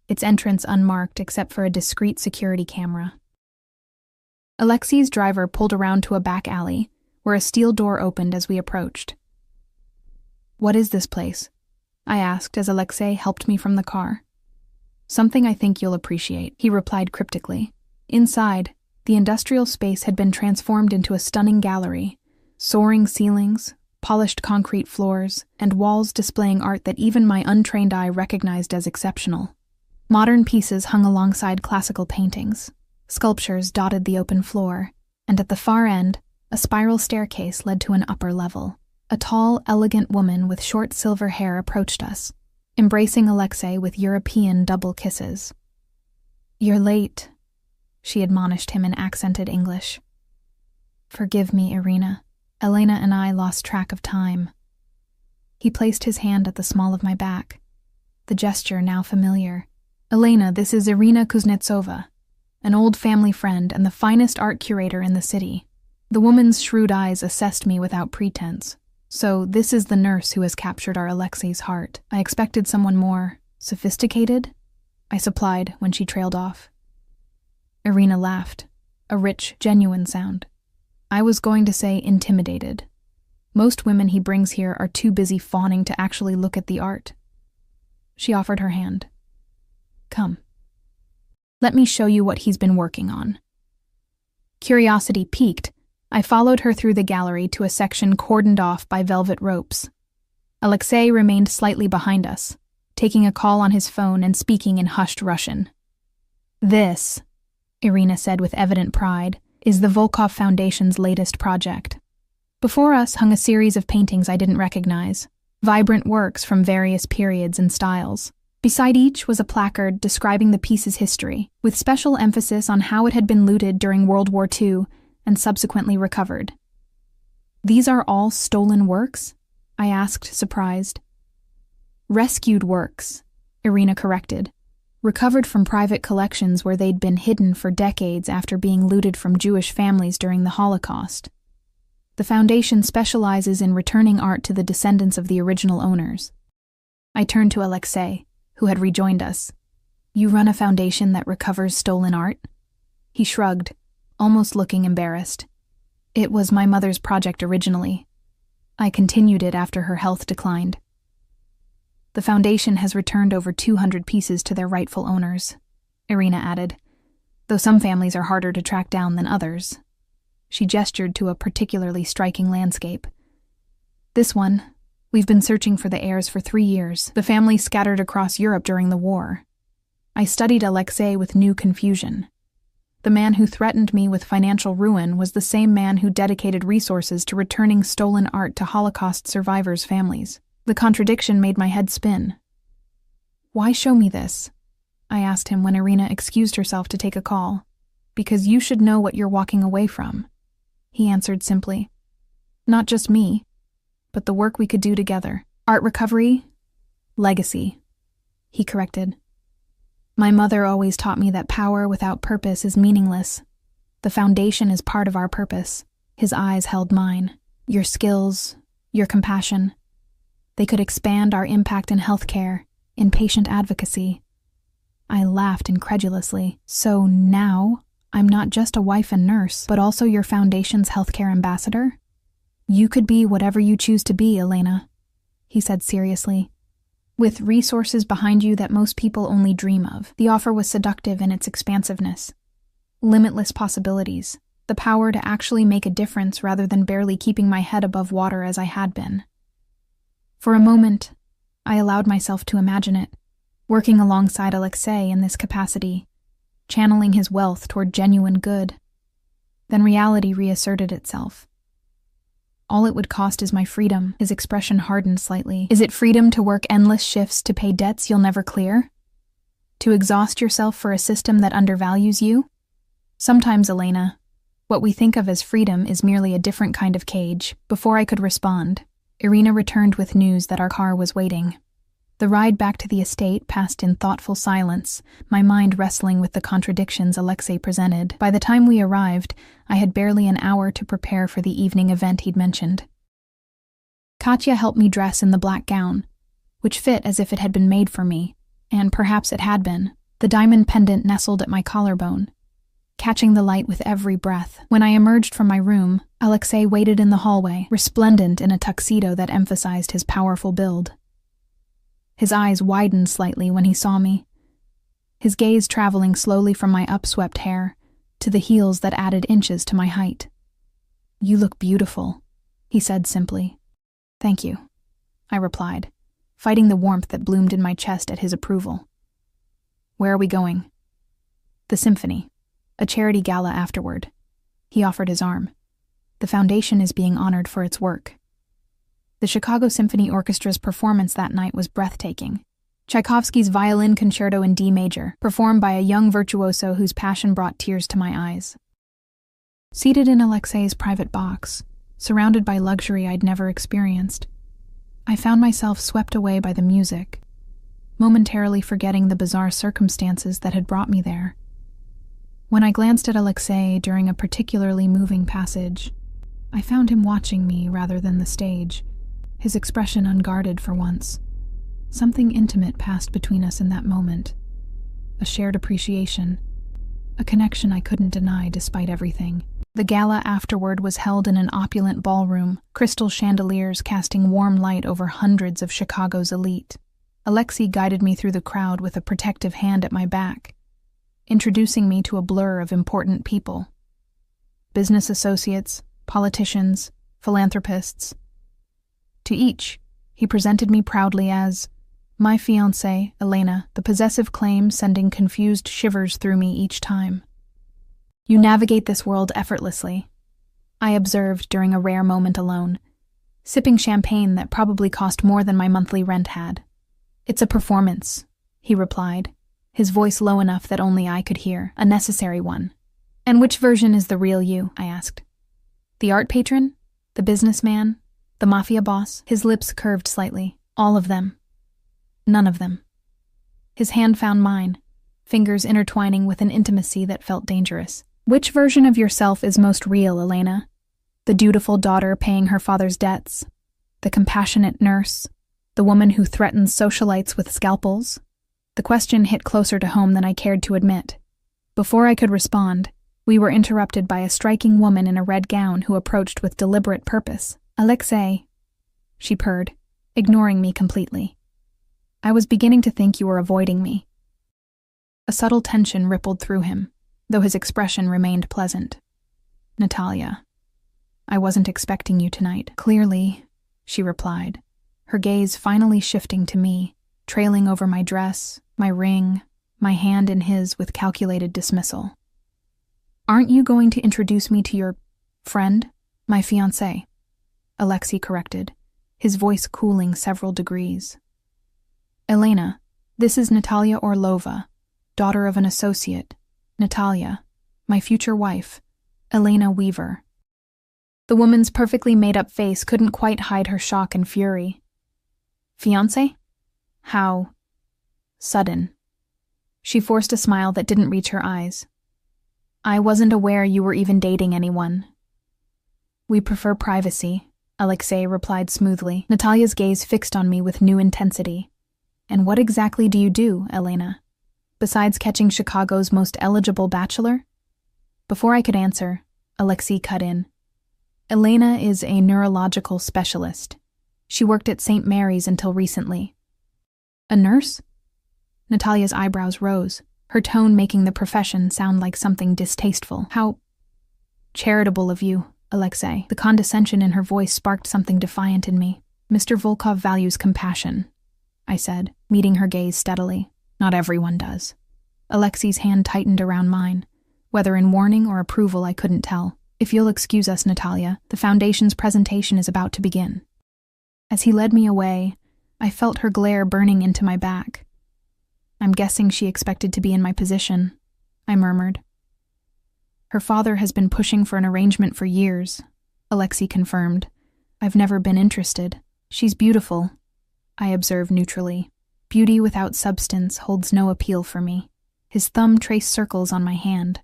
its entrance unmarked except for a discreet security camera. Alexei's driver pulled around to a back alley, where a steel door opened as we approached. What is this place? I asked as Alexei helped me from the car. Something I think you'll appreciate, he replied cryptically. Inside, the industrial space had been transformed into a stunning gallery, soaring ceilings, polished concrete floors, and walls displaying art that even my untrained eye recognized as exceptional. Modern pieces hung alongside classical paintings. Sculptures dotted the open floor, and at the far end, a spiral staircase led to an upper level. A tall, elegant woman with short silver hair approached us, embracing Alexei with European double kisses. You're late, she admonished him in accented English. Forgive me, Irina. Elena and I lost track of time. He placed his hand at the small of my back, the gesture now familiar. Elena, this is Irina Kuznetsova, an old family friend and the finest art curator in the city. The woman's shrewd eyes assessed me without pretense. So this is the nurse who has captured our Alexei's heart. I expected someone more sophisticated, I supplied when she trailed off. Irina laughed, a rich, genuine sound. I was going to say intimidated. Most women he brings here are too busy fawning to actually look at the art. She offered her hand. Come. Let me show you what he's been working on. Curiosity piqued, I followed her through the gallery to a section cordoned off by velvet ropes. Alexei remained slightly behind us, taking a call on his phone and speaking in hushed Russian. This, Irina said with evident pride, is the Volkov Foundation's latest project. Before us hung a series of paintings I didn't recognize, vibrant works from various periods and styles. Beside each was a placard describing the piece's history, with special emphasis on how it had been looted during World War II and subsequently recovered. These are all stolen works? I asked, surprised. Rescued works, Irina corrected. Recovered from private collections where they'd been hidden for decades after being looted from Jewish families during the Holocaust. The foundation specializes in returning art to the descendants of the original owners. I turned to Alexei, who had rejoined us. You run a foundation that recovers stolen art? He shrugged, almost looking embarrassed. It was my mother's project originally. I continued it after her health declined. The foundation has returned over 200 pieces to their rightful owners, Irina added, though some families are harder to track down than others. She gestured to a particularly striking landscape. This one, we've been searching for the heirs for 3 years. The family scattered across Europe during the war. I studied Alexei with new confusion. The man who threatened me with financial ruin was the same man who dedicated resources to returning stolen art to Holocaust survivors' families. The contradiction made my head spin. Why show me this? I asked him when Irina excused herself to take a call. Because you should know what you're walking away from, he answered simply. Not just me, but the work we could do together. Art recovery, legacy, he corrected. My mother always taught me that power without purpose is meaningless. The foundation is part of our purpose. His eyes held mine. Your skills, your compassion. They could expand our impact in healthcare, in patient advocacy. I laughed incredulously. So now, I'm not just a wife and nurse, but also your foundation's healthcare ambassador? You could be whatever you choose to be, Elena, he said seriously. With resources behind you that most people only dream of, the offer was seductive in its expansiveness. Limitless possibilities, the power to actually make a difference rather than barely keeping my head above water as I had been. For a moment, I allowed myself to imagine it, working alongside Alexei in this capacity, channeling his wealth toward genuine good. Then reality reasserted itself. All it would cost is my freedom. His expression hardened slightly. Is it freedom to work endless shifts to pay debts you'll never clear? To exhaust yourself for a system that undervalues you? Sometimes, Elena, what we think of as freedom is merely a different kind of cage. Before I could respond, Irina returned with news that our car was waiting. The ride back to the estate passed in thoughtful silence, my mind wrestling with the contradictions Alexei presented. By the time we arrived, I had barely an hour to prepare for the evening event he'd mentioned. Katya helped me dress in the black gown, which fit as if it had been made for me, and perhaps it had been. The diamond pendant nestled at my collarbone, catching the light with every breath. When I emerged from my room, Alexei waited in the hallway, resplendent in a tuxedo that emphasized his powerful build. His eyes widened slightly when he saw me, his gaze traveling slowly from my upswept hair to the heels that added inches to my height. "You look beautiful," he said simply. "Thank you," I replied, fighting the warmth that bloomed in my chest at his approval. "Where are we going?" "The symphony. A charity gala afterward." He offered his arm. "The foundation is being honored for its work." The Chicago Symphony Orchestra's performance that night was breathtaking. Tchaikovsky's Violin Concerto in D major, performed by a young virtuoso whose passion brought tears to my eyes. Seated in Alexei's private box, surrounded by luxury I'd never experienced, I found myself swept away by the music, momentarily forgetting the bizarre circumstances that had brought me there. When I glanced at Alexei during a particularly moving passage, I found him watching me rather than the stage, his expression unguarded for once. Something intimate passed between us in that moment. A shared appreciation. A connection I couldn't deny despite everything. The gala afterward was held in an opulent ballroom, crystal chandeliers casting warm light over hundreds of Chicago's elite. Alexei guided me through the crowd with a protective hand at my back, introducing me to a blur of important people. Business associates, politicians, philanthropists. To each, he presented me proudly as my fiancée, Elena, the possessive claim sending confused shivers through me each time. "You navigate this world effortlessly," I observed during a rare moment alone, sipping champagne that probably cost more than my monthly rent had. "It's a performance," he replied, his voice low enough that only I could hear, "a necessary one." "And which version is the real you?" I asked. "The art patron? The businessman? The Mafia boss?" His lips curved slightly. "All of them. None of them." His hand found mine, fingers intertwining with an intimacy that felt dangerous. "Which version of yourself is most real, Elena? The dutiful daughter paying her father's debts? The compassionate nurse? The woman who threatens socialites with scalpels?" The question hit closer to home than I cared to admit. Before I could respond, we were interrupted by a striking woman in a red gown who approached with deliberate purpose. "Alexei," she purred, ignoring me completely. "I was beginning to think you were avoiding me." A subtle tension rippled through him, though his expression remained pleasant. "Natalia, I wasn't expecting you tonight." "Clearly," she replied, her gaze finally shifting to me, trailing over my dress, my ring, my hand in his with calculated dismissal. "Aren't you going to introduce me to your friend, my fiancé?" Alexei corrected, his voice cooling several degrees. "Elena, this is Natalia Orlova, daughter of an associate. Natalia, my future wife, Elena Weaver." The woman's perfectly made-up face couldn't quite hide her shock and fury. "Fiancé? How sudden." She forced a smile that didn't reach her eyes. "I wasn't aware you were even dating anyone." "We prefer privacy," Alexei replied smoothly, Natalia's gaze fixed on me with new intensity. "And what exactly do you do, Elena?" besides catching Chicago's most eligible bachelor? Before I could answer, Alexei cut in. Elena is a neurological specialist. She worked at St. Mary's until recently. A nurse? Natalia's eyebrows rose, her tone making the profession sound like something distasteful. How charitable of you, Alexei. The condescension in her voice sparked something defiant in me. Mr. Volkov values compassion, I said, meeting her gaze steadily. Not everyone does. Alexei's hand tightened around mine. Whether in warning or approval, I couldn't tell. If you'll excuse us, Natalia, the Foundation's presentation is about to begin. As he led me away, I felt her glare burning into my back. I'm guessing she expected to be in my position, I murmured. Her father has been pushing for an arrangement for years, Alexei confirmed. I've never been interested. She's beautiful, I observed neutrally. Beauty without substance holds no appeal for me. His thumb traced circles on my hand,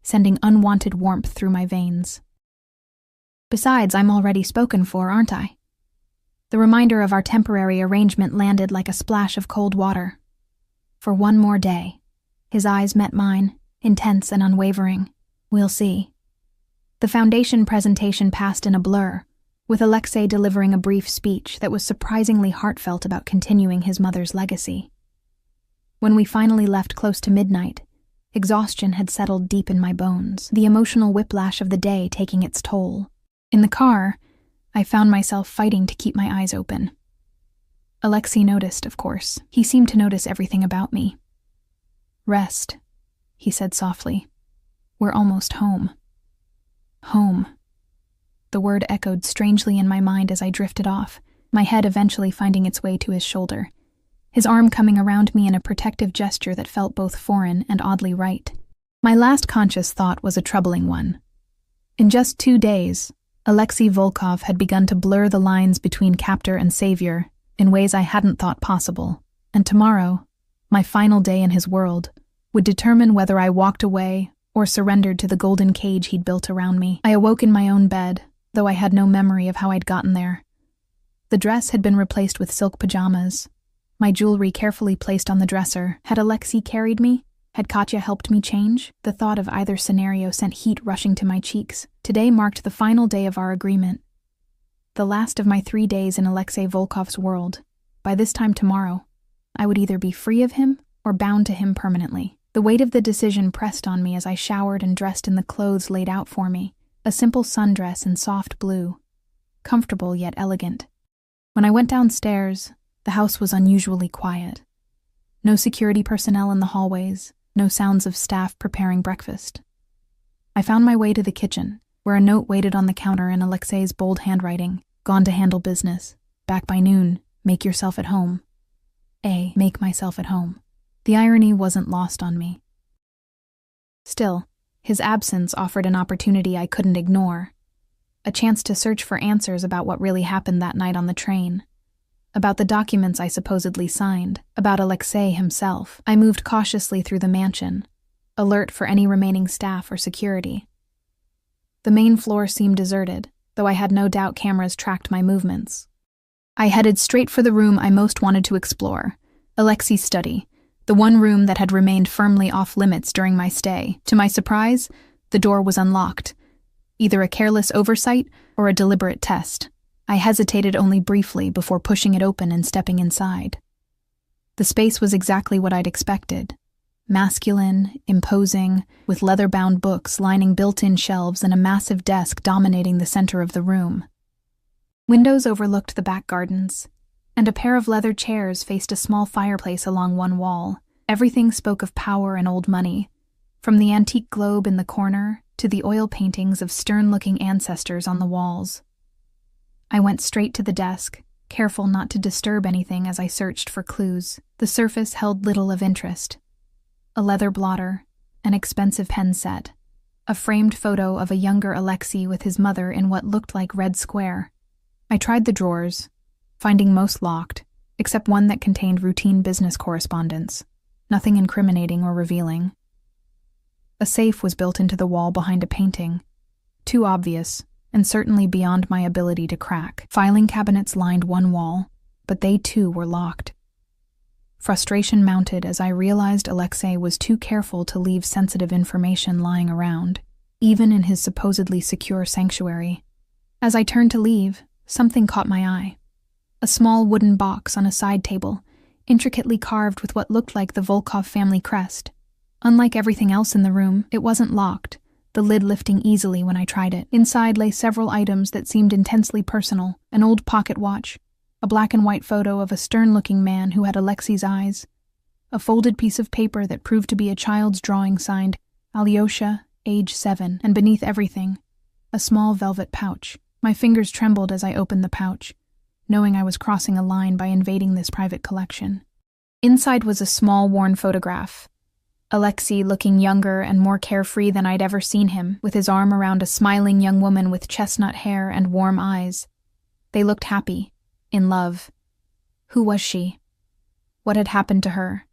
sending unwanted warmth through my veins. Besides, I'm already spoken for, aren't I? The reminder of our temporary arrangement landed like a splash of cold water. For one more day. His eyes met mine, intense and unwavering. We'll see. The Foundation presentation passed in a blur, with Alexei delivering a brief speech that was surprisingly heartfelt about continuing his mother's legacy. When we finally left close to midnight, exhaustion had settled deep in my bones, the emotional whiplash of the day taking its toll. In the car, I found myself fighting to keep my eyes open. Alexei noticed, of course. He seemed to notice everything about me. Rest, he said softly. We're almost home. Home. The word echoed strangely in my mind as I drifted off, my head eventually finding its way to his shoulder, his arm coming around me in a protective gesture that felt both foreign and oddly right. My last conscious thought was a troubling one. In just 2 days, Alexei Volkov had begun to blur the lines between captor and savior in ways I hadn't thought possible, and tomorrow, my final day in his world, would determine whether I walked away or surrendered to the golden cage he'd built around me. I awoke in my own bed, though I had no memory of how I'd gotten there. The dress had been replaced with silk pajamas, my jewelry carefully placed on the dresser. Had Alexei carried me? Had Katya helped me change? The thought of either scenario sent heat rushing to my cheeks. Today marked the final day of our agreement. The last of my 3 days in Alexei Volkov's world. By this time tomorrow, I would either be free of him or bound to him permanently. The weight of the decision pressed on me as I showered and dressed in the clothes laid out for me, a simple sundress in soft blue, comfortable yet elegant. When I went downstairs, the house was unusually quiet. No security personnel in the hallways, no sounds of staff preparing breakfast. I found my way to the kitchen, where a note waited on the counter in Alexei's bold handwriting. Gone to handle business. Back by noon. Make yourself at home. Make myself at home. The irony wasn't lost on me. Still, his absence offered an opportunity I couldn't ignore. A chance to search for answers about what really happened that night on the train. About the documents I supposedly signed. About Alexei himself. I moved cautiously through the mansion, alert for any remaining staff or security. The main floor seemed deserted, though I had no doubt cameras tracked my movements. I headed straight for the room I most wanted to explore, Alexei's study, the one room that had remained firmly off limits during my stay. To my surprise, the door was unlocked, either a careless oversight or a deliberate test. I hesitated only briefly before pushing it open and stepping inside. The space was exactly what I'd expected. Masculine, imposing, with leather-bound books lining built-in shelves and a massive desk dominating the center of the room. Windows overlooked the back gardens, and a pair of leather chairs faced a small fireplace along one wall. Everything spoke of power and old money, from the antique globe in the corner to the oil paintings of stern-looking ancestors on the walls. I went straight to the desk, careful not to disturb anything as I searched for clues. The surface held little of interest. A leather blotter, an expensive pen set, a framed photo of a younger Alexei with his mother in what looked like Red Square. I tried the drawers, finding most locked, except one that contained routine business correspondence, nothing incriminating or revealing. A safe was built into the wall behind a painting, too obvious, and certainly beyond my ability to crack. Filing cabinets lined one wall, but they too were locked. Frustration mounted as I realized Alexei was too careful to leave sensitive information lying around, even in his supposedly secure sanctuary. As I turned to leave, something caught my eye. A small wooden box on a side table, intricately carved with what looked like the Volkov family crest. Unlike everything else in the room, it wasn't locked, the lid lifting easily when I tried it. Inside lay several items that seemed intensely personal: an old pocket watch, a black and white photo of a stern-looking man who had Alexei's eyes, a folded piece of paper that proved to be a child's drawing signed Alyosha, age 7, and beneath everything, a small velvet pouch. My fingers trembled as I opened the pouch, knowing I was crossing a line by invading this private collection. Inside was a small, worn photograph. Alexei looking younger and more carefree than I'd ever seen him, with his arm around a smiling young woman with chestnut hair and warm eyes. They looked happy, in love. Who was she? What had happened to her?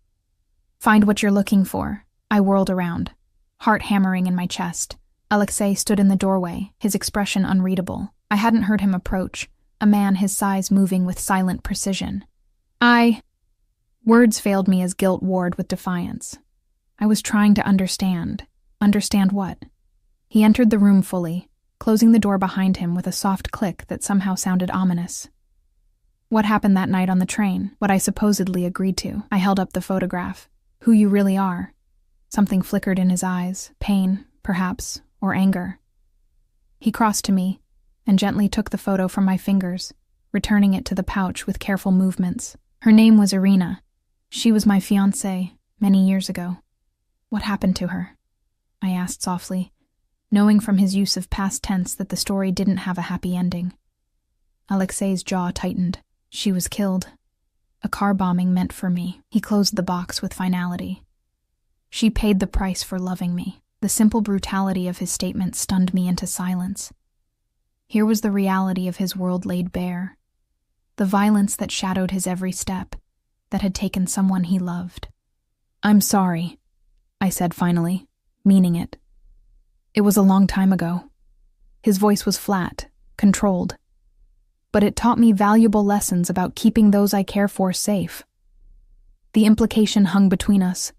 Find what you're looking for. I whirled around, heart hammering in my chest. Alexei stood in the doorway, his expression unreadable. I hadn't heard him approach, a man his size moving with silent precision. Words failed me as guilt warred with defiance. I was trying to understand. Understand what? He entered the room fully, closing the door behind him with a soft click that somehow sounded ominous. What happened that night on the train? What I supposedly agreed to. I held up the photograph. Who you really are. Something flickered in his eyes. Pain, perhaps, or anger. He crossed to me and gently took the photo from my fingers, returning it to the pouch with careful movements. Her name was Irina. She was my fiancée many years ago. What happened to her? I asked softly, knowing from his use of past tense that the story didn't have a happy ending. Alexei's jaw tightened. She was killed. A car bombing meant for me. He closed the box with finality. She paid the price for loving me. The simple brutality of his statement stunned me into silence. Here was the reality of his world laid bare. The violence that shadowed his every step, that had taken someone he loved. I'm sorry, I said finally, meaning it. It was a long time ago. His voice was flat, controlled. But it taught me valuable lessons about keeping those I care for safe. The implication hung between us: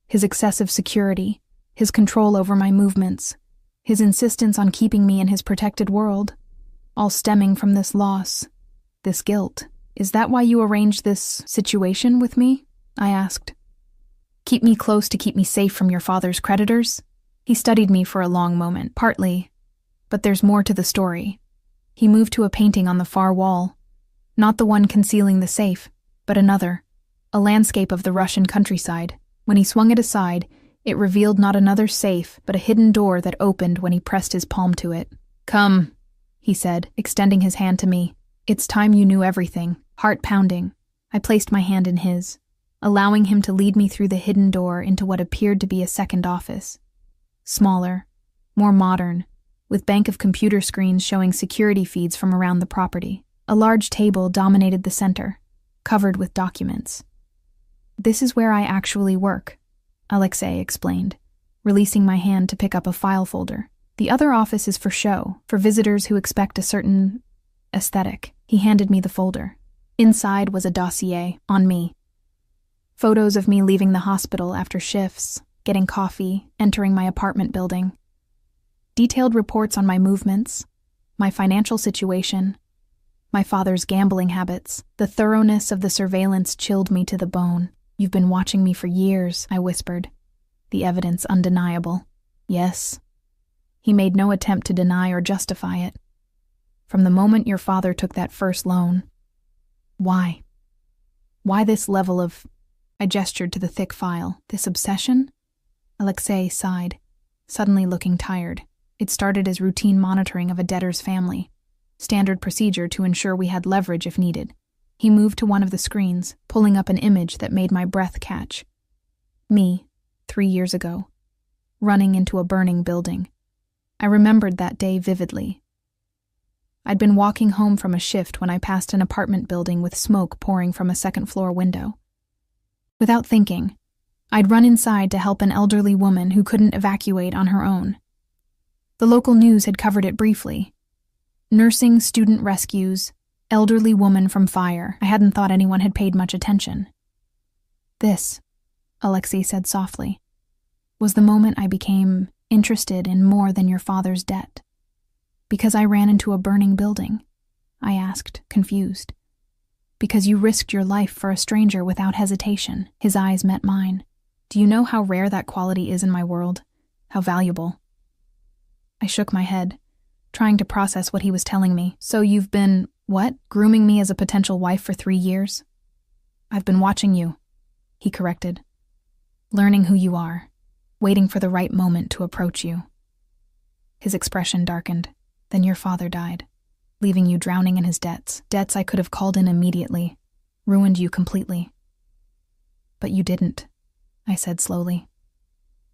his excessive security, his control over my movements, his insistence on keeping me in his protected world, all stemming from this loss, this guilt. Is that why you arranged this situation with me? I asked. Keep me close to keep me safe from your father's creditors? He studied me for a long moment. Partly, but there's more to the story. He moved to a painting on the far wall, not the one concealing the safe, but another, a landscape of the Russian countryside. When he swung it aside, it revealed not another safe, but a hidden door that opened when he pressed his palm to it. Come, he said, extending his hand to me. It's time you knew everything. Heart pounding, I placed my hand in his, allowing him to lead me through the hidden door into what appeared to be a second office. Smaller, more modern, with bank of computer screens showing security feeds from around the property. A large table dominated the center, covered with documents. This is where I actually work, Alexei explained, releasing my hand to pick up a file folder. The other office is for show, for visitors who expect a certain aesthetic. He handed me the folder. Inside was a dossier on me. Photos of me leaving the hospital after shifts, getting coffee, entering my apartment building. Detailed reports on my movements, my financial situation, my father's gambling habits. The thoroughness of the surveillance chilled me to the bone. You've been watching me for years, I whispered. The evidence undeniable. Yes. He made no attempt to deny or justify it. From the moment your father took that first loan. Why? Why this level of... I gestured to the thick file. This obsession? Alexei sighed, suddenly looking tired. It started as routine monitoring of a debtor's family, standard procedure to ensure we had leverage if needed. He moved to one of the screens, pulling up an image that made my breath catch. Me, 3 years ago, running into a burning building. I remembered that day vividly. I'd been walking home from a shift when I passed an apartment building with smoke pouring from a second-floor window. Without thinking, I'd run inside to help an elderly woman who couldn't evacuate on her own. The local news had covered it briefly. Nursing student rescues, elderly woman from fire. I hadn't thought anyone had paid much attention. This, Alexei said softly, was the moment I became interested in more than your father's debt. Because I ran into a burning building? I asked, confused. Because you risked your life for a stranger without hesitation. His eyes met mine. Do you know how rare that quality is in my world? How valuable? I shook my head, trying to process what he was telling me. So you've been, what, grooming me as a potential wife for 3 years? I've been watching you, he corrected. Learning who you are, waiting for the right moment to approach you. His expression darkened. Then your father died, leaving you drowning in his debts. Debts I could have called in immediately, ruined you completely. But you didn't, I said slowly.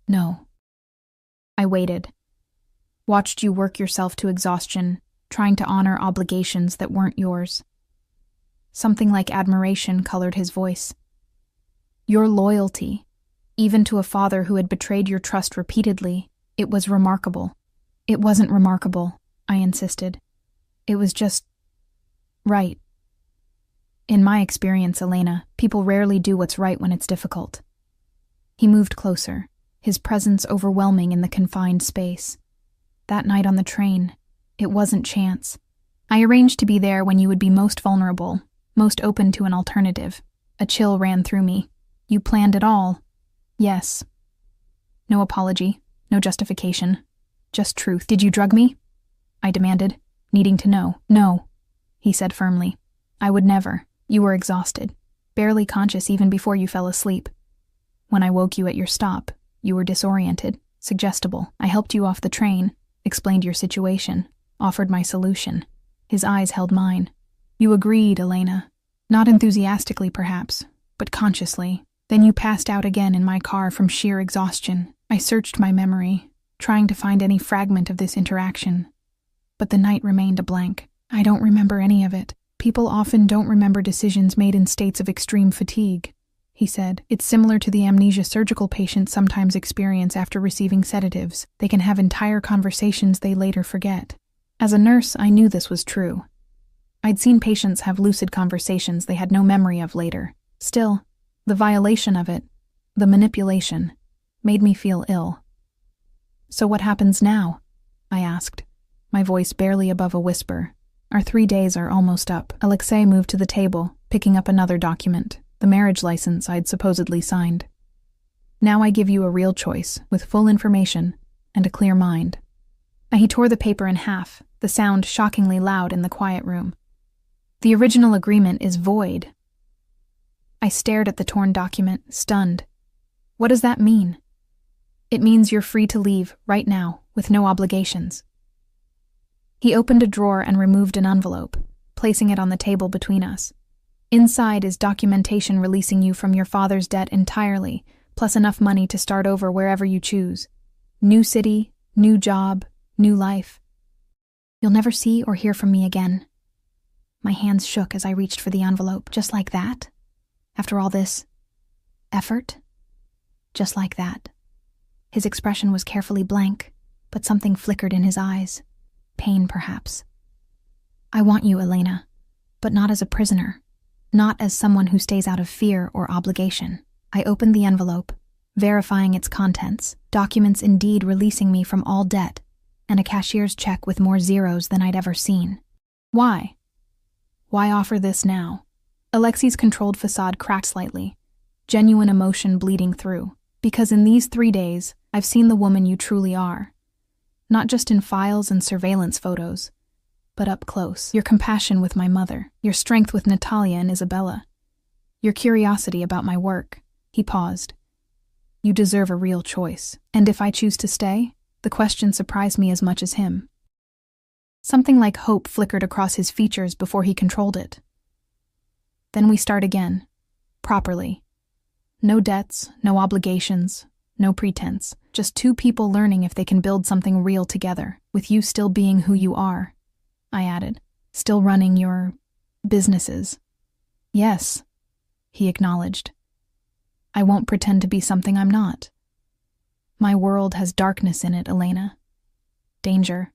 No. I waited, watched you work yourself to exhaustion, trying to honor obligations that weren't yours. Something like admiration colored his voice. Your loyalty, even to a father who had betrayed your trust repeatedly, it was remarkable. It wasn't remarkable, I insisted. It was just right. In my experience, Elena, people rarely do what's right when it's difficult. He moved closer, his presence overwhelming in the confined space. That night on the train, it wasn't chance. I arranged to be there when you would be most vulnerable, most open to an alternative. A chill ran through me. You planned it all. Yes. No apology, no justification, just truth. Did you drug me? I demanded, needing to know. No, he said firmly. I would never. You were exhausted, barely conscious even before you fell asleep. When I woke you at your stop, you were disoriented, suggestible. I helped you off the train, explained your situation, offered my solution. His eyes held mine. You agreed, Elena. Not enthusiastically, perhaps, but consciously. Then you passed out again in my car from sheer exhaustion. I searched my memory, trying to find any fragment of this interaction. But the night remained a blank. I don't remember any of it. People often don't remember decisions made in states of extreme fatigue, he said. It's similar to the amnesia surgical patients sometimes experience after receiving sedatives. They can have entire conversations they later forget. As a nurse, I knew this was true. I'd seen patients have lucid conversations they had no memory of later. Still, the violation of it, the manipulation, made me feel ill. So what happens now? I asked, my voice barely above a whisper. Our 3 days are almost up. Alexei moved to the table, picking up another document, the marriage license I'd supposedly signed. Now I give you a real choice, with full information and a clear mind. He tore the paper in half, the sound shockingly loud in the quiet room. The original agreement is void. I stared at the torn document, stunned. What does that mean? It means you're free to leave, right now, with no obligations. He opened a drawer and removed an envelope, placing it on the table between us. Inside is documentation releasing you from your father's debt entirely, plus enough money to start over wherever you choose. New city, new job, new life. You'll never see or hear from me again. My hands shook as I reached for the envelope. Just like that? After all this effort? Just like that. His expression was carefully blank, but something flickered in his eyes. Pain, perhaps. I want you, Elena, but not as a prisoner, not as someone who stays out of fear or obligation. I opened the envelope, verifying its contents, documents indeed releasing me from all debt, and a cashier's check with more zeros than I'd ever seen. Why? Why offer this now? Alexei's controlled facade cracked slightly, genuine emotion bleeding through. Because in these 3 days, I've seen the woman you truly are. Not just in files and surveillance photos, but up close. Your compassion with my mother, your strength with Natalia and Isabella, your curiosity about my work. He paused. You deserve a real choice. And if I choose to stay, the question surprised me as much as him. Something like hope flickered across his features before he controlled it. Then we start again, properly. No debts, no obligations, no pretense. Just two people learning if they can build something real together, with you still being who you are. I added, still running your businesses. Yes, he acknowledged. I won't pretend to be something I'm not. My world has darkness in it, Elena. Danger.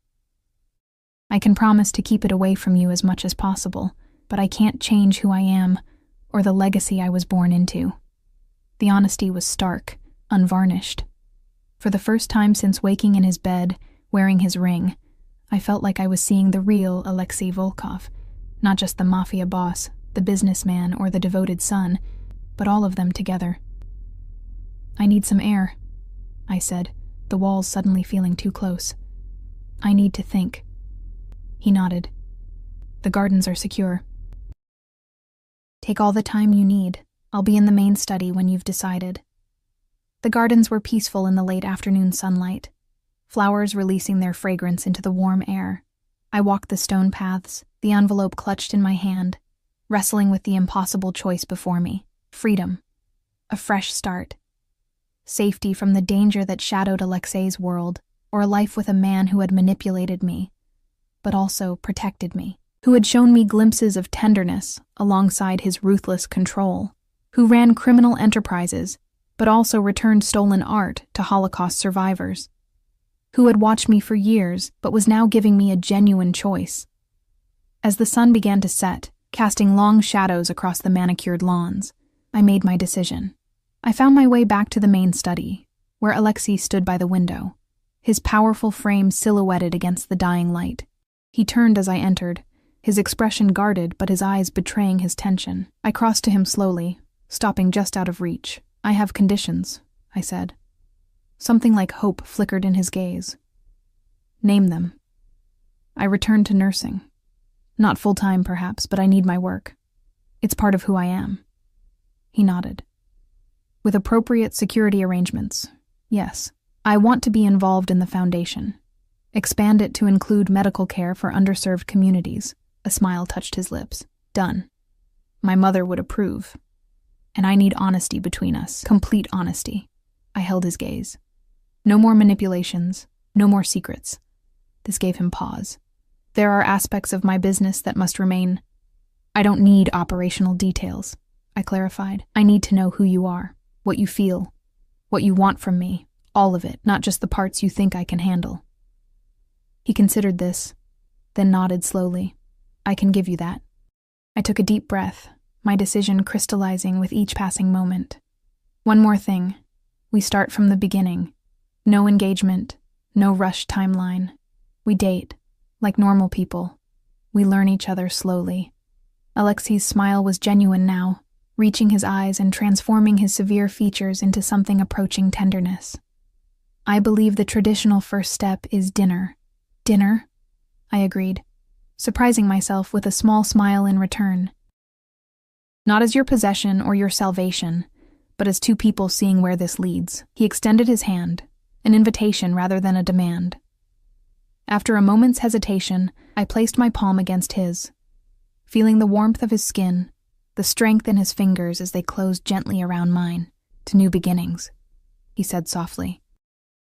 I can promise to keep it away from you as much as possible, but I can't change who I am or the legacy I was born into. The honesty was stark, unvarnished. For the first time since waking in his bed, wearing his ring, I felt like I was seeing the real Alexei Volkov, not just the Mafia boss, the businessman, or the devoted son, but all of them together. "I need some air," I said, the walls suddenly feeling too close. "I need to think." He nodded. "The gardens are secure. Take all the time you need. I'll be in the main study when you've decided." The gardens were peaceful in the late afternoon sunlight, flowers releasing their fragrance into the warm air. I walked the stone paths, the envelope clutched in my hand, wrestling with the impossible choice before me: freedom, a fresh start, safety from the danger that shadowed Alexei's world, or a life with a man who had manipulated me, but also protected me, who had shown me glimpses of tenderness alongside his ruthless control, who ran criminal enterprises, but also returned stolen art to Holocaust survivors, who had watched me for years, but was now giving me a genuine choice. As the sun began to set, casting long shadows across the manicured lawns, I made my decision. I found my way back to the main study, where Alexei stood by the window, his powerful frame silhouetted against the dying light. He turned as I entered, his expression guarded but his eyes betraying his tension. I crossed to him slowly, stopping just out of reach. "I have conditions," I said. Something like hope flickered in his gaze. "Name them." "I returned to nursing. Not full-time, perhaps, but I need my work. It's part of who I am." He nodded. "With appropriate security arrangements, yes. I want to be involved in the foundation. Expand it to include medical care for underserved communities." A smile touched his lips. "Done. My mother would approve. And I need honesty between us, complete honesty." I held his gaze. "No more manipulations, no more secrets." This gave him pause. "There are aspects of my business that must remain. I don't need operational details," I clarified. "I need to know who you are, what you feel, what you want from me, all of it, not just the parts you think I can handle." He considered this, then nodded slowly. "I can give you that." I took a deep breath, my decision crystallizing with each passing moment. "One more thing. We start from the beginning. No engagement, no rushed timeline. We date, like normal people. We learn each other slowly." Alexei's smile was genuine now, reaching his eyes and transforming his severe features into something approaching tenderness. "I believe the traditional first step is dinner." "Dinner?" I agreed, surprising myself with a small smile in return. "Not as your possession or your salvation, but as two people seeing where this leads." He extended his hand, an invitation rather than a demand. After a moment's hesitation, I placed my palm against his, feeling the warmth of his skin, the strength in his fingers as they closed gently around mine. "To new beginnings," he said softly.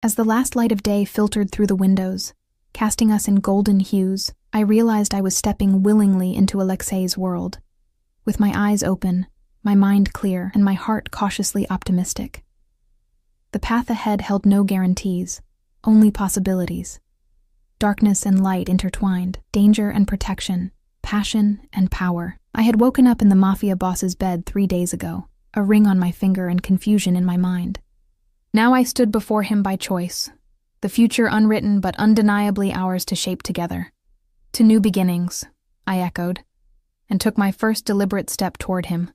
As the last light of day filtered through the windows, casting us in golden hues, I realized I was stepping willingly into Alexei's world, with my eyes open, my mind clear, and my heart cautiously optimistic. The path ahead held no guarantees, only possibilities. Darkness and light intertwined, danger and protection, passion and power. I had woken up in the Mafia boss's bed 3 days ago, a ring on my finger and confusion in my mind. Now I stood before him by choice, the future unwritten but undeniably ours to shape together. "To new beginnings," I echoed, and took my first deliberate step toward him.